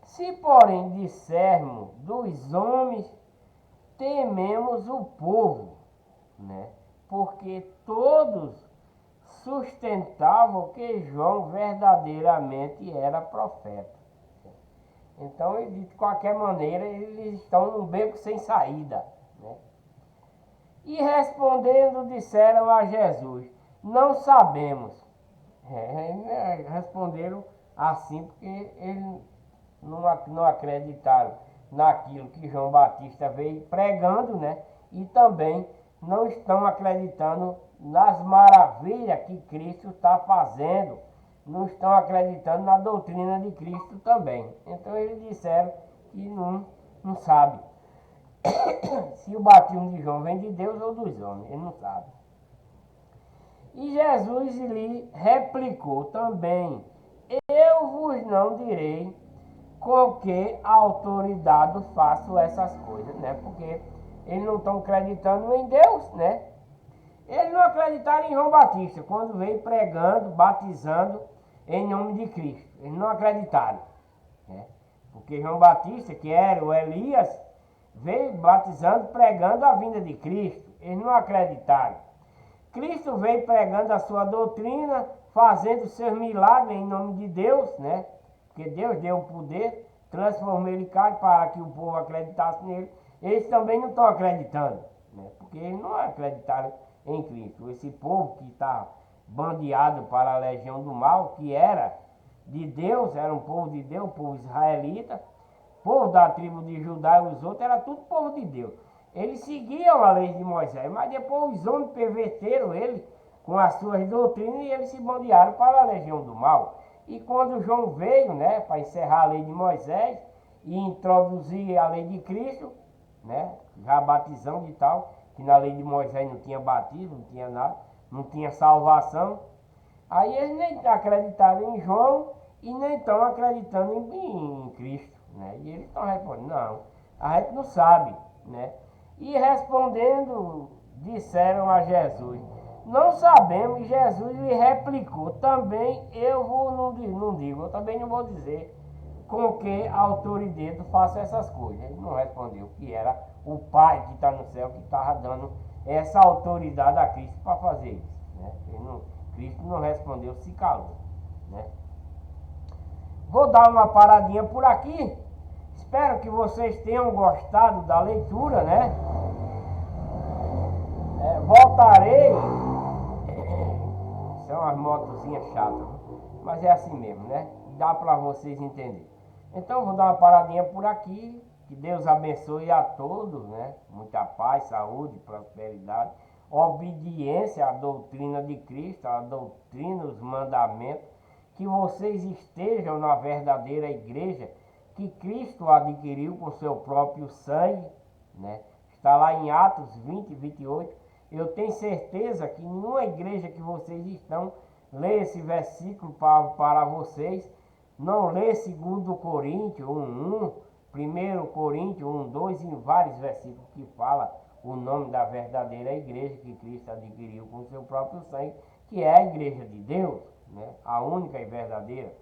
Se porém dissermos dos homens, tememos o povo, né? Porque todos sustentavam que João verdadeiramente era profeta. Então, de qualquer maneira, eles estão num beco sem saída, né? E respondendo, disseram a Jesus: não sabemos. Responderam assim porque eles não acreditaram naquilo que João Batista veio pregando, né? E também não estão acreditando nas maravilhas que Cristo está fazendo, não estão acreditando na doutrina de Cristo também. Então eles disseram que não sabe se o batismo de João vem de Deus ou dos homens, ele não sabe. E Jesus lhe replicou também: eu vos não direi com que autoridade faço essas coisas, né? Porque eles não estão acreditando em Deus, né? Eles não acreditaram em João Batista, quando veio pregando, batizando em nome de Cristo. Eles não acreditaram, né? Porque João Batista, que era o Elias, veio batizando, pregando a vinda de Cristo. Eles não acreditaram. Cristo veio pregando a sua doutrina, fazendo seus milagres em nome de Deus, né? Porque Deus deu o poder, transformou ele em carne para que o povo acreditasse nele. Eles também não estão acreditando, né? Porque eles não acreditaram em Cristo. Esse povo que está bandeado para a legião do mal, que era de Deus, era um povo de Deus, um povo israelita, povo da tribo de Judá e os outros, era tudo povo de Deus. Eles seguiam a lei de Moisés, mas depois os homens perverteram ele com as suas doutrinas e eles se bandearam para a legião do mal. E quando João veio, né, para encerrar a lei de Moisés e introduzir a lei de Cristo, né, já batizando e tal, que na lei de Moisés não tinha batismo, não tinha nada, não tinha salvação. Aí eles nem acreditaram em João e nem estão acreditando em Cristo, né? E eles estão respondendo: não, a gente não sabe, né? E respondendo, disseram a Jesus: não sabemos. E Jesus lhe replicou: também eu não digo, eu também não vou dizer com que autoridade faço essas coisas. Ele não respondeu que era o Pai que está no céu que estava dando essa autoridade a Cristo para fazer isso, né? Cristo não respondeu, se calou, né? Vou dar uma paradinha por aqui. Espero que vocês tenham gostado da leitura, né? Voltarei. São umas motozinhas chatas, mas é assim mesmo, né? Dá para vocês entenderem. Então vou dar uma paradinha por aqui. Que Deus abençoe a todos, né? Muita paz, saúde, prosperidade, obediência à doutrina de Cristo, à doutrina, os mandamentos. Que vocês estejam na verdadeira igreja que Cristo adquiriu com seu próprio sangue, né? Está lá em Atos 20, 28. Eu tenho certeza que nenhuma igreja que vocês estão ler esse versículo para vocês. Não ler 2 Coríntios 1:1, 1 Coríntios 1:2, em vários versículos que fala o nome da verdadeira igreja que Cristo adquiriu com o seu próprio sangue, que é a igreja de Deus, né? A única e verdadeira.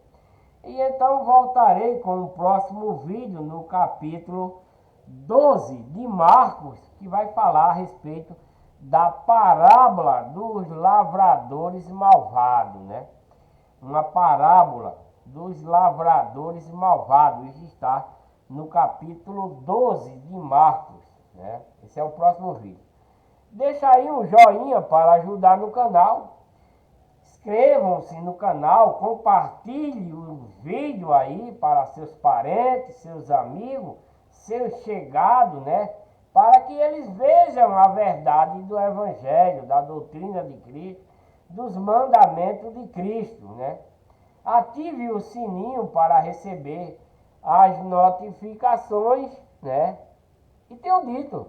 E então voltarei com o próximo vídeo no capítulo 12 de Marcos, que vai falar a respeito da parábola dos lavradores malvados, né? Uma parábola dos lavradores malvados. Isso está no capítulo 12 de Marcos, né? Esse é o próximo vídeo. Deixa aí um joinha para ajudar no canal. Inscrevam-se no canal, compartilhe o vídeo aí para seus parentes, seus amigos, seus chegados, né? Para que eles vejam a verdade do Evangelho, da doutrina de Cristo, dos mandamentos de Cristo, né? Ative o sininho para receber as notificações, né? E tenho dito,